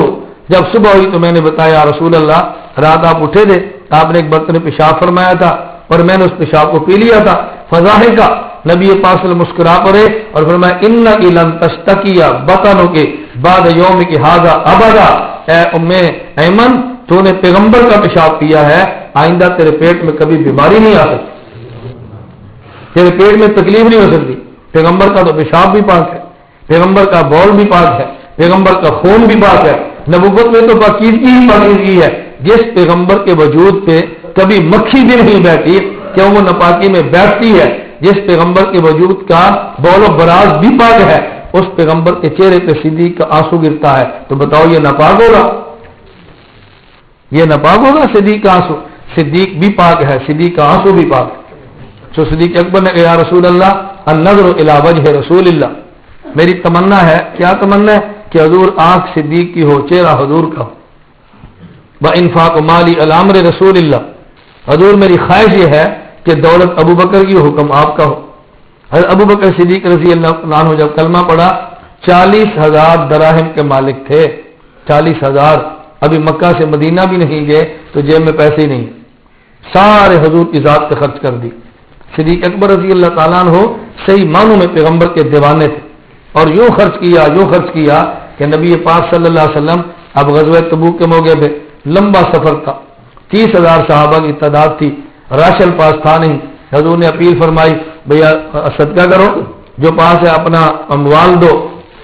جب صبح ہوئی تو میں نے بتایا رسول اللہ رات آپ اٹھے تھے، آپ نے ایک برتن میں پیشاب فرمایا تھا اور میں نے اس پیشاب کو پی لیا تھا۔ فضاحکا، نبی پاک صلی اللہ علیہ وسلم مسکرا پڑے اور فرمایا انک لن تشتکی بطنک بعد یومک ھذا ابدا، اے ام ایمن تو نے پیغمبر کا پیشاب پیا ہے، آئندہ تیرے پیٹ میں کبھی بیماری نہیں آ سکتی، تیرے پیٹ میں تکلیف نہیں ہو سکتی۔ پیغمبر کا تو پیشاب بھی پاک ہے، پیغمبر کا بول بھی پاک ہے، پیغمبر کا خون بھی پاک ہے۔ نبوت میں تو پاکیزگی ہی پاکیزگی ہے، جس پیغمبر کے وجود پہ کبھی مکھی بھی نہیں بیٹھی کیوں وہ ناپاکی میں بیٹھتی ہے، جس پیغمبر کے وجود کا بول و براز بھی پاک ہے، اس پیغمبر کے چہرے پہ صدیق کا آنسو گرتا ہے، تو بتاؤ یہ ناپاک ہوگا؟ یہ ناپاک ہوگا صدیق کا آنسو؟ صدیق بھی پاک ہے، صدیق کا آنسو بھی پاک ہے۔ تو صدیق اکبر نے کہا یا رسول اللہ النظر الی وجہ رسول اللہ، میری تمنا ہے، کیا تمنا ہے؟ کہ حضور آنکھ صدیق کی ہو، چہرہ حضور کا ہو۔ وانفاق مالی علی امر رسول اللہ، حضور میری خواہش یہ ہے کہ دولت ابو بکر کی حکم آپ کا ہو۔ حضرت ابو بکر صدیق رضی اللہ عنہ جب کلمہ پڑھا 40,000 دراہم کے مالک تھے، 40,000، ابھی مکہ سے مدینہ بھی نہیں گئے تو جیب میں پیسے ہی نہیں، سارے حضور کی ذات پہ خرچ کر دی۔ صدیق اکبر رضی اللہ تعالیٰ عنہ صحیح معنوں میں پیغمبر کے دیوانے تھے، اور یوں خرچ کیا کہ نبی پاک صلی اللہ علیہ وسلم اب غزوہ تبوک کے موقع پہ لمبا سفر تھا، 30,000 صحابہ کی تعداد تھی، راشن پاس تھا نہیں، حضور نے اپیل فرمائی بھیا صدقہ کرو، جو پاس ہے اپنا اموال دو۔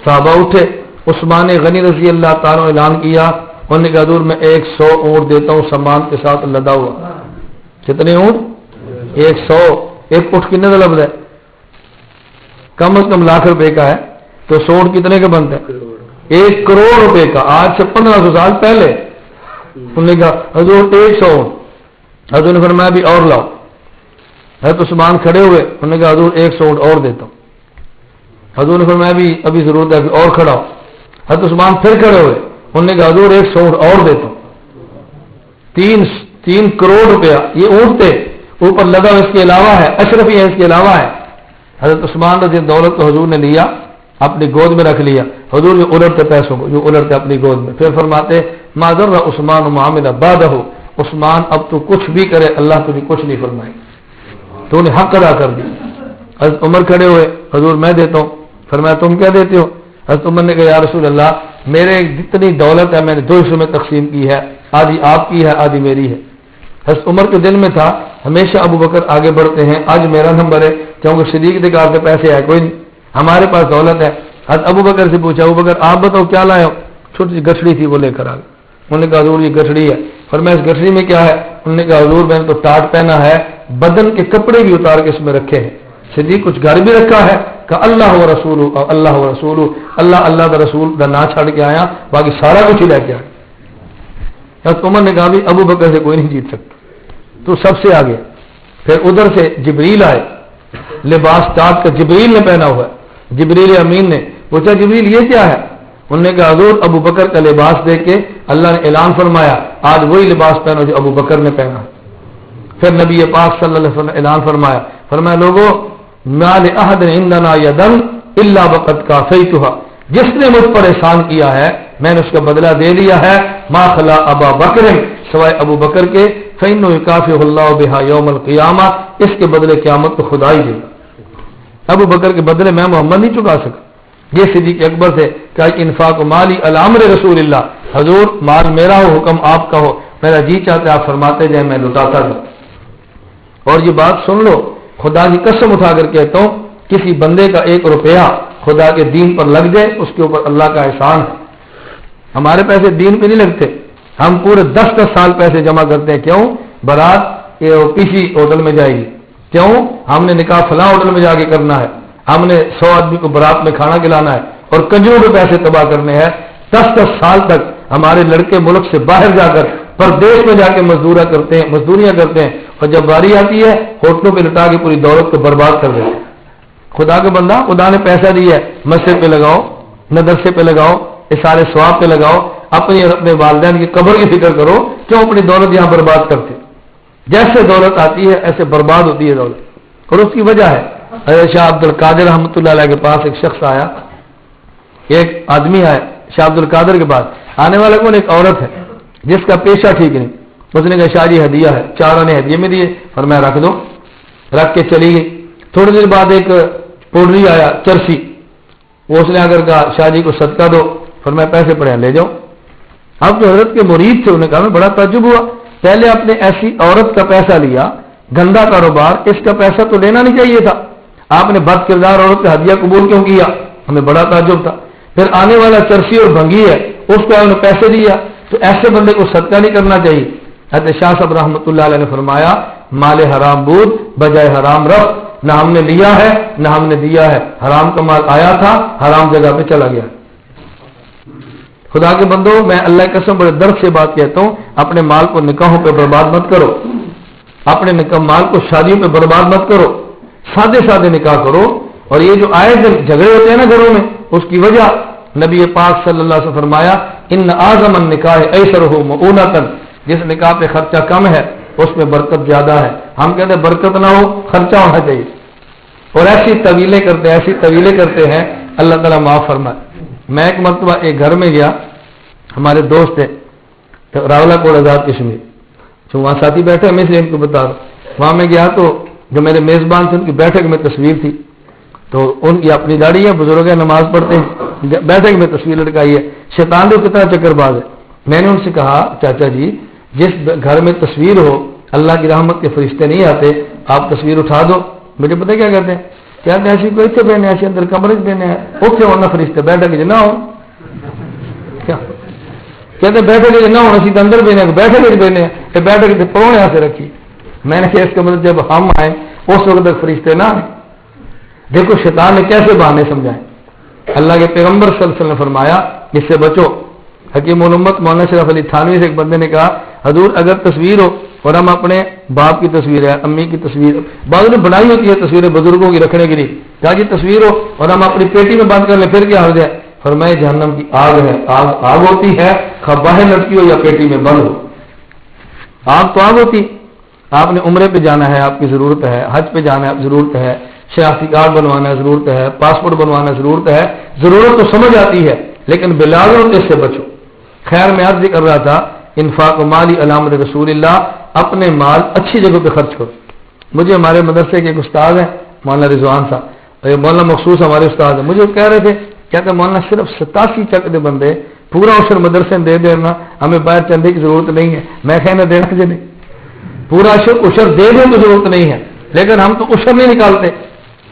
صحابہ اٹھے، عثمان غنی رضی اللہ تعالیٰ نے اعلان کیا، انہوں نے کہا حضور میں 100 اونٹ دیتا ہوں سامان کے ساتھ لدا ہوا۔ کتنے اونٹ؟ 100۔ ایک اونٹ کتنے کا لفظ ہے؟ کم از کم لاکھ روپے کا ہے، تو 100 اونٹ کتنے کا بنتا ہے؟ 1 کروڑ روپے کا، آج سے 1500 سال پہلے۔ انہوں نے کہا حضور 100 اونٹ، حضور نے فرمایا بھی اور لاؤ۔ حضرت عثمان کھڑے ہوئے، انہوں نے کہا حضور 100 اونٹ اور دیتا ہوں۔ حضور نے فرمایا بھی ابھی ضرورت ہے، اور کھڑا ہو۔ حضرت عثمان پھر کھڑے ہوئے، انہوں نے کہا حضور 100 اونٹ اور دیتا ہوں۔ 3 کروڑ روپیہ یہ اونٹ تھے، اوپر لگا اس کے علاوہ ہے، اشرفی ہے اس کے علاوہ ہے۔ حضرت عثمان رضی دولت کو حضور نے لیا، اپنی گود میں رکھ لیا، حضور جو الٹتے پیسوں کو جو الٹتے اپنی گود میں، پھر فرماتے ما ضر عثمان معاملہ بعدہ، عثمان اب تو کچھ بھی کرے اللہ تجھے کچھ نہیں فرمائے، تو نے حق ادا کر دیا۔ حضرت عمر کھڑے ہوئے، حضور میں دیتا ہوں۔ فرمایا تم کیا دیتے ہو؟ حضرت عمر نے کہا یا رسول اللہ میرے جتنی دولت ہے میں نے 2 حصوں میں تقسیم کی ہے، آدھی آپ کی ہے آدھی میری ہے۔ حضرت عمر کے دل میں تھا ہمیشہ ابو بکر آگے بڑھتے ہیں، آج میرا نمبر ہے، کیونکہ صدیق کے کار سے پیسے ہے کوئی نہیں، ہمارے پاس دولت ہے۔ حضرت ابو بکر سے پوچھا ابو بکر آپ بتاؤ کیا لائے ہو؟ چھوٹی سی گٹھڑی تھی وہ لے کر آ گئے۔ انہوں نے کہا حضور یہ گٹھڑی ہے۔ فرمایا اس گٹھڑی میں کیا ہے؟ انہوں نے کہا حضور میں نے تو ٹاٹ پہنا ہے، بدن کے کپڑے بھی اتار کے اس میں رکھے ہیں، صدیق کچھ گھر بھی رکھا ہے کہ اللہ و رسول اللہ و رسول اللہ دا رسول دا نہ چھڑ کے آیا، باقی سارا کچھ ہی لے کے آیا۔ حضرت عمر نے کہا بھی ابو بکر سے کوئی نہیں جیت سکتا، تو سب سے آگے۔ پھر ادھر سے جبریل آئے، لباس ٹاٹ کا جبریل نے پہنا ہوا ہے، جبریل امین نے پوچھا جبریل یہ کیا ہے؟ انہوں نے کہا حضور ابو بکر کا لباس دیکھ کے اللہ نے اعلان فرمایا آج وہی لباس پہنو جو ابو بکر نے پہنا۔ پھر نبی پاک صلی اللہ علیہ وسلم نے اعلان فرمایا لوگوں ما لأحد عندنا یدا الا وقد کافیتها، جس نے مجھ پر احسان کیا ہے میں نے اس کا بدلہ دے دیا ہے، ما خلا ابا بکر، سوائے ابو بکر کے، فإنه يكافئه الله بها يوم القیامہ، اس کے بدلے قیامت کو خدا ہی دے گا۔ ابو بکر کے بدلے میں محمد نہیں چکا سکا۔ یہ صدیق اکبر سے کہ انفاق مالی علی امر رسول اللہ، حضور مال میرا ہو حکم آپ کا ہو، میرا جی چاہتے آپ فرماتے جائیں میں لٹاتا جاؤں۔ اور یہ بات سن لو، خدا کی قسم اٹھا کر کہتا ہوں کسی بندے کا 1 روپیہ خدا کے دین پر لگ جائے اس کے اوپر اللہ کا احسان ہے۔ ہمارے پیسے دین پہ نہیں لگتے، ہم پورے 10 سال پیسے جمع کرتے ہیں. کیوں؟ بارات کسی ہوٹل میں جائے گی. کیوں؟ ہم نے نکاح فلاں ہوٹل میں جا کے کرنا ہے. ہم نے 100 آدمی کو برات میں کھانا کھلانا ہے اور کنجروں کے پیسے تباہ کرنے ہیں. 10 سال تک ہمارے لڑکے ملک سے باہر جا کر پردیش میں جا کے مزدوریاں کرتے ہیں اور جب باری آتی ہے ہوٹلوں پہ لٹا کے پوری دولت کو برباد کر دیتے ہیں. خدا کا بندہ، خدا نے پیسہ دیا ہے، مسجد پہ لگاؤ، مدرسے پہ لگاؤ، اشارے ثواب پہ لگاؤ، اپنی اور اپنے والدین کی قبر کی فکر کرو. کیوں اپنی دولت یہاں برباد کرتے؟ جیسے دولت آتی ہے ایسے برباد ہوتی ہے دولت. اور اس کی وجہ ہے حضرت شاہ عبد القادر رحمۃ اللہ علیہ کے پاس ایک شخص آیا، ایک آدمی آیا شاہ عبد القادر کے پاس. آنے والا کون؟ ایک عورت ہے جس کا پیشہ ٹھیک نہیں. اس نے کہا شاہ جی ہدیہ ہے. 4 آنے ہدیے میں دیے. فرمایا رکھ دو. رکھ کے چلی گئی. تھوڑی دیر بعد ایک پوڈری آیا چرسی. وہ اس نے اگر کہا شاہ جی کو صدقہ دو. فرمایا پیسے پڑے ہیں لے جاؤ. اب جو حضرت کے مرید تھے انہوں نے کہا میں بڑا تعجب ہوا، پہلے آپ نے ایسی عورت کا پیسہ لیا، گندا کاروبار، اس کا پیسہ تو لینا نہیں چاہیے تھا. آپ نے بد کردار عورت کا ہدیہ قبول کیوں کیا؟ ہمیں بڑا تعجب تھا. پھر آنے والا چرسی اور بھنگی ہے، اس کو انہوں نے پیسے دیا، تو ایسے بندے کو صدقہ نہیں کرنا چاہیے. حضرت شاہ صاحب رحمۃ اللہ علیہ نے فرمایا مال حرام بود بجائے حرام رفت. نہ ہم نے لیا ہے نہ ہم نے دیا ہے، حرام کا مال آیا تھا، حرام جگہ پہ چلا گیا. خدا کے بندو، میں اللہ کی قسم بڑے درد سے بات کہتا ہوں، اپنے مال کو نکاحوں پہ برباد مت کرو، اپنے مال کو شادیوں پہ برباد مت کرو. سادے سادے نکاح کرو. اور یہ جو آئے دن جھگڑے ہوتے ہیں نا گھروں میں، اس کی وجہ نبی پاک صلی اللہ علیہ وسلم فرمایا ان اعظم النکاح ایسرہ مؤونۃ، جس نکاح پہ خرچہ کم ہے اس میں برکت زیادہ ہے. ہم کہتے ہیں برکت نہ ہو، خرچہ ہونا چاہیے. اور ایسی طویلیں کرتے ہیں، اللہ تعالیٰ معاف فرمائے. میں ایک مرتبہ ایک گھر میں گیا، ہمارے دوست تھے راولہ کوٹ آزاد کشمیر، جو وہاں ساتھی بیٹھے میں سے ان کو بتا رہا ہوں. وہاں میں گیا تو جو میرے میزبان تھے ان کی بیٹھک میں تصویر تھی. تو ان کی اپنی داڑھی ہے، بزرگ ہے، نماز پڑھتے ہیں، بیٹھک میں تصویر لٹکائی ہے. شیطان تو کتنا چکر باز ہے. میں نے ان سے کہا چاچا جی جس گھر میں تصویر ہو اللہ کی رحمت کے فرشتے نہیں آتے، آپ تصویر اٹھا دو. مجھے پتہ کیا کہتے ہیں؟ کہتے ہیں ایسی کوئی اتنے بہنے ایسے اندر کمرے بہنے ہیں اوکے ہونا فرشتے بیٹھے کے نہ ہو. کیا کہتے ہیں بیٹھے کے نہ ہونا سی اندر بہنے بیٹھے کے بہنے ہیں، بیٹھے کے پرونے یہاں سے رکھی. میں نے کہا اس کا مطلب جب ہم آئے اس وقت تک فرشتے نہ آئے. دیکھو شیطان نے کیسے بہانے سمجھائے. اللہ کے پیغمبر صلی اللہ علیہ وسلم نے فرمایا اس سے بچو. حکیم الامت مولانا شرف علی تھانوی سے ایک بندے نے کہا حضور اگر تصویر ہو اور ہم اپنے باپ کی تصویر ہے، امی کی تصویر، بعض نے بنائی ہوتی ہے تصویریں بزرگوں کی رکھنے کے لیے، کہا جی تصویر ہو اور ہم اپنی پیٹی میں بند کر لیں پھر کیا ہو جائے؟ فرمائے جہنم کی آگ ہے، آگ ہوتی ہے خواہ باہر لٹکی ہو یا پیٹی میں بند ہو. آگ تو آگ ہوتی. آپ نے عمرے پہ جانا ہے آپ کی ضرورت ہے، حج پہ جانا ہے ضرورت ہے، شناختی کارڈ بنوانا ہے ضرورت ہے، پاسپورٹ بنوانا ضرورت ہے. ضرورت تو سمجھ آتی ہے لیکن بلاغت اس سے بچو. خیر میں عرض کر رہا تھا انفاق مالی علامت رسول اللہ، اپنے مال اچھی جگہ پہ خرچ کرو. مجھے ہمارے مدرسے کے ایک استاد ہیں مولانا رضوان صاحب، مولانا مخصوص ہمارے استاد ہیں، مجھے کہہ رہے تھے کہتے مولانا صرف 87 چک دے بندے پورا عشر مدرسے دے دینا، ہمیں باہر چندے کی ضرورت نہیں ہے. میں کہنا دینا مجھے نہیں، پورا عشر دے دیں تو ضرورت نہیں ہے، لیکن ہم تو عشر نہیں نکالتے.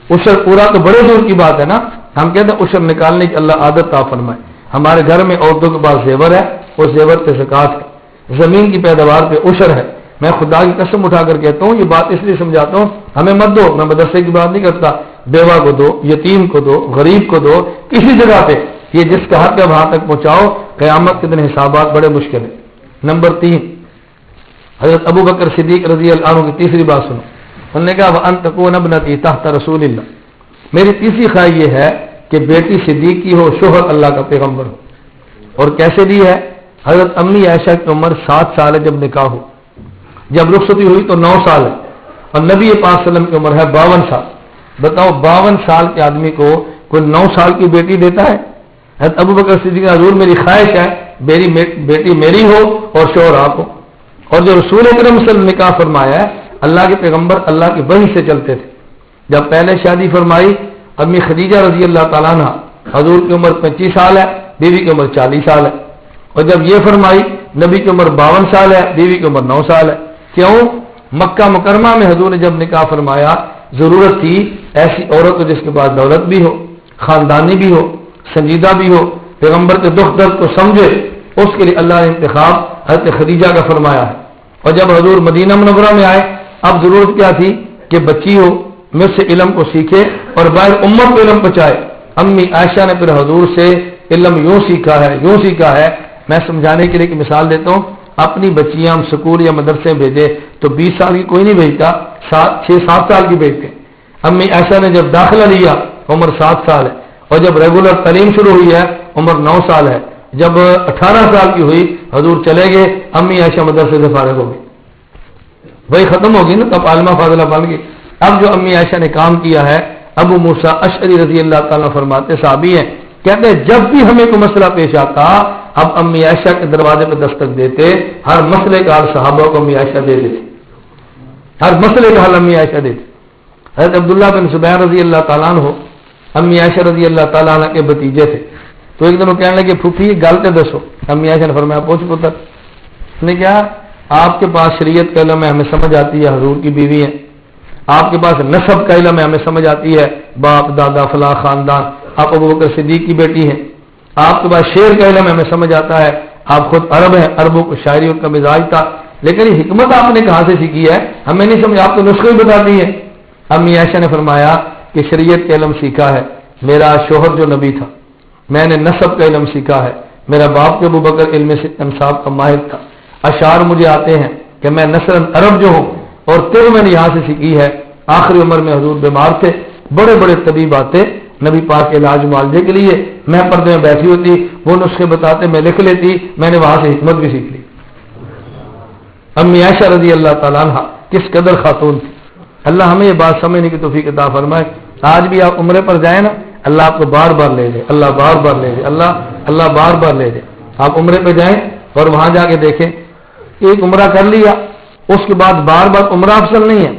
عشر پورا تو بڑے دور کی بات ہے نا. ہم کہتے ہیں عشر نکالنے کی اللہ عادت عطا فرمائے. ہمارے گھر میں عورتوں کے پاس زیور ہے، اس زیور پہ زکات ہے، زمین کی پیداوار پہ عشر ہے. میں خدا کی قسم اٹھا کر کہتا ہوں یہ بات اس لیے سمجھاتا ہوں ہمیں مت دو. میں مدرسے کی بات نہیں کرتا، بیوہ کو دو، یتیم کو دو، غریب کو دو، کسی جگہ پہ یہ جس کا حق ہے وہاں تک پہنچاؤ. قیامت کے دن حسابات بڑے مشکل ہیں. نمبر 3 حضرت ابو بکر صدیق رضی اللہ عنہ کی تیسری بات سنو. انہوں نے کہا وَأَن تَكُونَ ابْنَتِي تَحْتَ رسول اللہ، میری تیسری خواہش یہ ہے کہ بیٹی صدیق کی ہو، شوہر اللہ کا پیغمبر ہو. اور کیسے دی ہے؟ حضرت امی عائشہ کی عمر 7 سال ہے جب نکاح ہو، جب رخصتی ہوئی تو 9 سال ہے، اور نبی پاک صلی اللہ علیہ وسلم کی عمر ہے 52 سال. بتاؤ 52 سال کے آدمی کو کوئی 9 سال کی بیٹی دیتا ہے؟ حضرت ابو بکر صدیق حضور میری خواہش ہے میری بیٹی میری ہو اور شوہر آپ ہو. اور جو رسول اکرم صلی اللہ علیہ وسلم نے نکاح فرمایا ہے اللہ کے پیغمبر اللہ کی وحی سے چلتے تھے. جب پہلے شادی فرمائی امی خدیجہ رضی اللہ تعالیٰ عنہ، حضور کی عمر 25 سال ہے، بیوی کی عمر 40 سال ہے. اور جب یہ فرمائی نبی کی عمر 52 سال ہے، بیوی کی عمر 9 سال ہے. کیوں؟ مکہ مکرمہ میں حضور نے جب نکاح فرمایا ضرورت تھی ایسی عورت جس کے پاس دولت بھی ہو، خاندانی بھی ہو، سنجیدہ بھی ہو، پیغمبر کے دکھ درد کو سمجھے، اس کے لیے اللہ نے انتخاب حضرت خدیجہ کا فرمایا ہے۔ اور جب حضور مدینہ منورہ میں آئے، اب ضرورت کیا تھی کہ بچی ہو مجھ سے علم کو سیکھے اور باہر امت کو علم پہنچائے۔ امی عائشہ نے پھر حضور سے علم یوں سیکھا ہے۔ میں سمجھانے کے لیے ایک مثال دیتا ہوں، اپنی بچیاں ہم سکول یا مدرسے بھیجے تو 20 سال کی کوئی نہیں بھیجتا، 6-7 سال کی بھیجتے۔ امی عائشہ نے جب داخلہ لیا عمر 7 سال ہے، اور جب ریگولر تعلیم شروع ہوئی ہے عمر 9 سال ہے۔ جب 18 سال کی ہوئی حضور چلے گئے، امی عائشہ مدرسے سے فارغ ہو گئی، وہی ختم ہوگی نا، تب عالمہ فاضلہ بن گئی۔ اب جو امی عائشہ نے کام کیا ہے، ابو موسیٰ اشعری رضی اللہ تعالیٰ فرماتے، صحابی ہیں، کہتے ہیں جب بھی ہمیں کوئی مسئلہ پیش آتا اب امی عائشہ کے دروازے پہ دستک دیتے، ہر مسئلے کا حل صحابہ کو امی عائشہ دے دیتی، ہر مسئلے کا حل امی عائشہ دیتی۔ حضرت عبداللہ بن زبیر رضی اللہ تعالیٰ عنہ امی عائشہ رضی اللہ تعالیٰ عنہ کے بھتیجے تھے، تو ایک دن وہ کہنے لگے پھوپھی گل تے دسو۔ امی عائشہ نے فرمایا پوچھ پتر۔ اس نے کہا آپ کے پاس شریعت کا علم ہے، ہمیں سمجھ آتی ہے، حضور کی بیوی ہے۔ آپ کے پاس نسب کا علم ہے، ہمیں سمجھ آتی ہے، باپ دادا فلاں خاندان، آپ ابوبکر صدیق کی بیٹی ہیں۔ آپ کے پاس شعر کا علم ہے، ہمیں سمجھ آتا ہے، آپ خود عرب ہیں، عربوں کو شاعری کا مزاج تھا، لیکن یہ حکمت آپ نے کہاں سے سیکھی ہے ہمیں نہیں سمجھ، آپ تو نسخے ہی بتاتی ہے۔ امی عائشہ نے فرمایا کہ شریعت کا علم سیکھا ہے، میرا شوہر جو نبی تھا، میں نے نسب کا علم سیکھا ہے، میرا باپ جو ابوبکر علم انصاف کا ماہر تھا، اشعار مجھے آتے ہیں کہ میں نسل عرب جو ہوں، اور تیرہ میں نے یہاں سے سیکھی ہے۔ آخری عمر میں حضور بیمار تھے، بڑے بڑے طبیب آتے نبی پاک کے علاج معالجے کے لیے، میں پردے میں بیٹھی ہوتی، وہ نسخے بتاتے، میں لکھ لیتی، میں نے وہاں سے حکمت بھی سیکھ لی۔ امی عائشہ رضی اللہ تعالیٰ عنہ کس قدر خاتون تھی، اللہ ہمیں یہ بات سمجھنے کی توفیق عطا فرمائے۔ آج بھی آپ عمرے پر جائیں نا، اللہ آپ کو بار بار لے جائے، اللہ بار بار لے جائے، اللہ بار بار لے جائے۔ آپ عمرے پہ جائیں اور وہاں جا کے دیکھیں، ایک عمرہ کر لیا اس کے بعد بار بار عمرہ افضل نہیں ہے،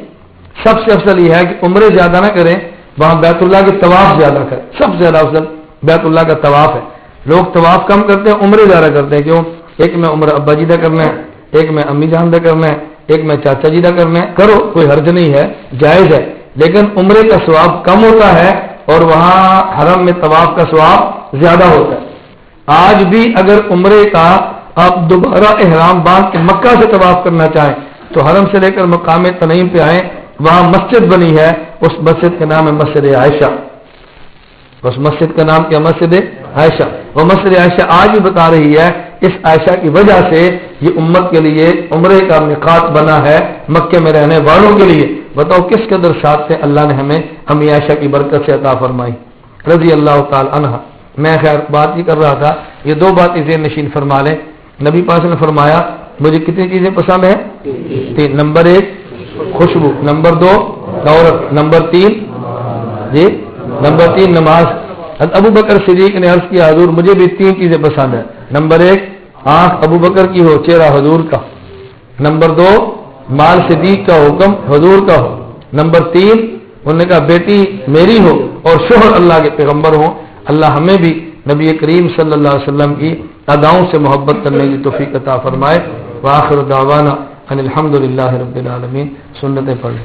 سب سے افضل یہ ہے کہ عمرے زیادہ نہ کریں، وہاں بیت اللہ کے طواف زیادہ کریں، سب سے زیادہ افضل بیت اللہ کا طواف ہے۔ لوگ طواف کم کرتے ہیں، عمرے زیادہ کرتے ہیں، کیوں؟ ایک میں عمرہ ابا جی کا کرنا ہے، ایک میں امی جان کا کرنا ہے، ایک میں چاچا جی کا کرنا ہے، کرو، کوئی حرج نہیں ہے، جائز ہے، لیکن عمرے کا ثواب کم ہوتا ہے اور وہاں حرم میں طواف کا ثواب زیادہ ہوتا ہے۔ آج بھی اگر عمرے کا آپ دوبارہ احرام باندھ کے مکہ سے طواف کرنا چاہیں تو حرم سے لے کر مقام تنعیم پہ آئیں، وہاں مسجد بنی ہے، اس مسجد کا نام ہے مسجد عائشہ، اس مسجد کا نام کیا؟ مسجد عائشہ۔ وہ مسجد عائشہ آج بھی بتا رہی ہے اس عائشہ کی وجہ سے یہ امت کے لیے عمرے کا میقات بنا ہے، مکے میں رہنے والوں کے لیے۔ بتاؤ کس قدر ساتھ سے اللہ نے ہمیں امی عائشہ کی برکت سے عطا فرمائی رضی اللہ تعالی عنہ۔ میں خیر بات ہی کر رہا تھا، یہ دو باتیں ذہن نشین فرما لیں۔ نبی پاک نے فرمایا مجھے کتنی چیزیں پسند ہیں؟ 3۔ نمبر 1 خوشبو، نمبر 2 عورت، نمبر 3 جی نمبر 3 نماز۔ ابو بکر صدیق نے عرض کیا حضور مجھے بھی 3 چیزیں پسند ہیں، نمبر 1 آنکھ ابو بکر کی ہو، چہرہ حضور کا، نمبر 2 مال صدیق کا حکم حضور کا ہو، نمبر 3 انہوں نے کہا بیٹی میری ہو اور شوہر اللہ کے پیغمبر ہوں۔ اللہ ہمیں بھی نبی کریم صلی اللہ علیہ وسلم کی اداؤں سے محبت کرنے کی توفیق عطا فرمائے۔ وآخر دعوانا ان الحمد للہ رب العالمین۔ سنتیں پڑھ لیں۔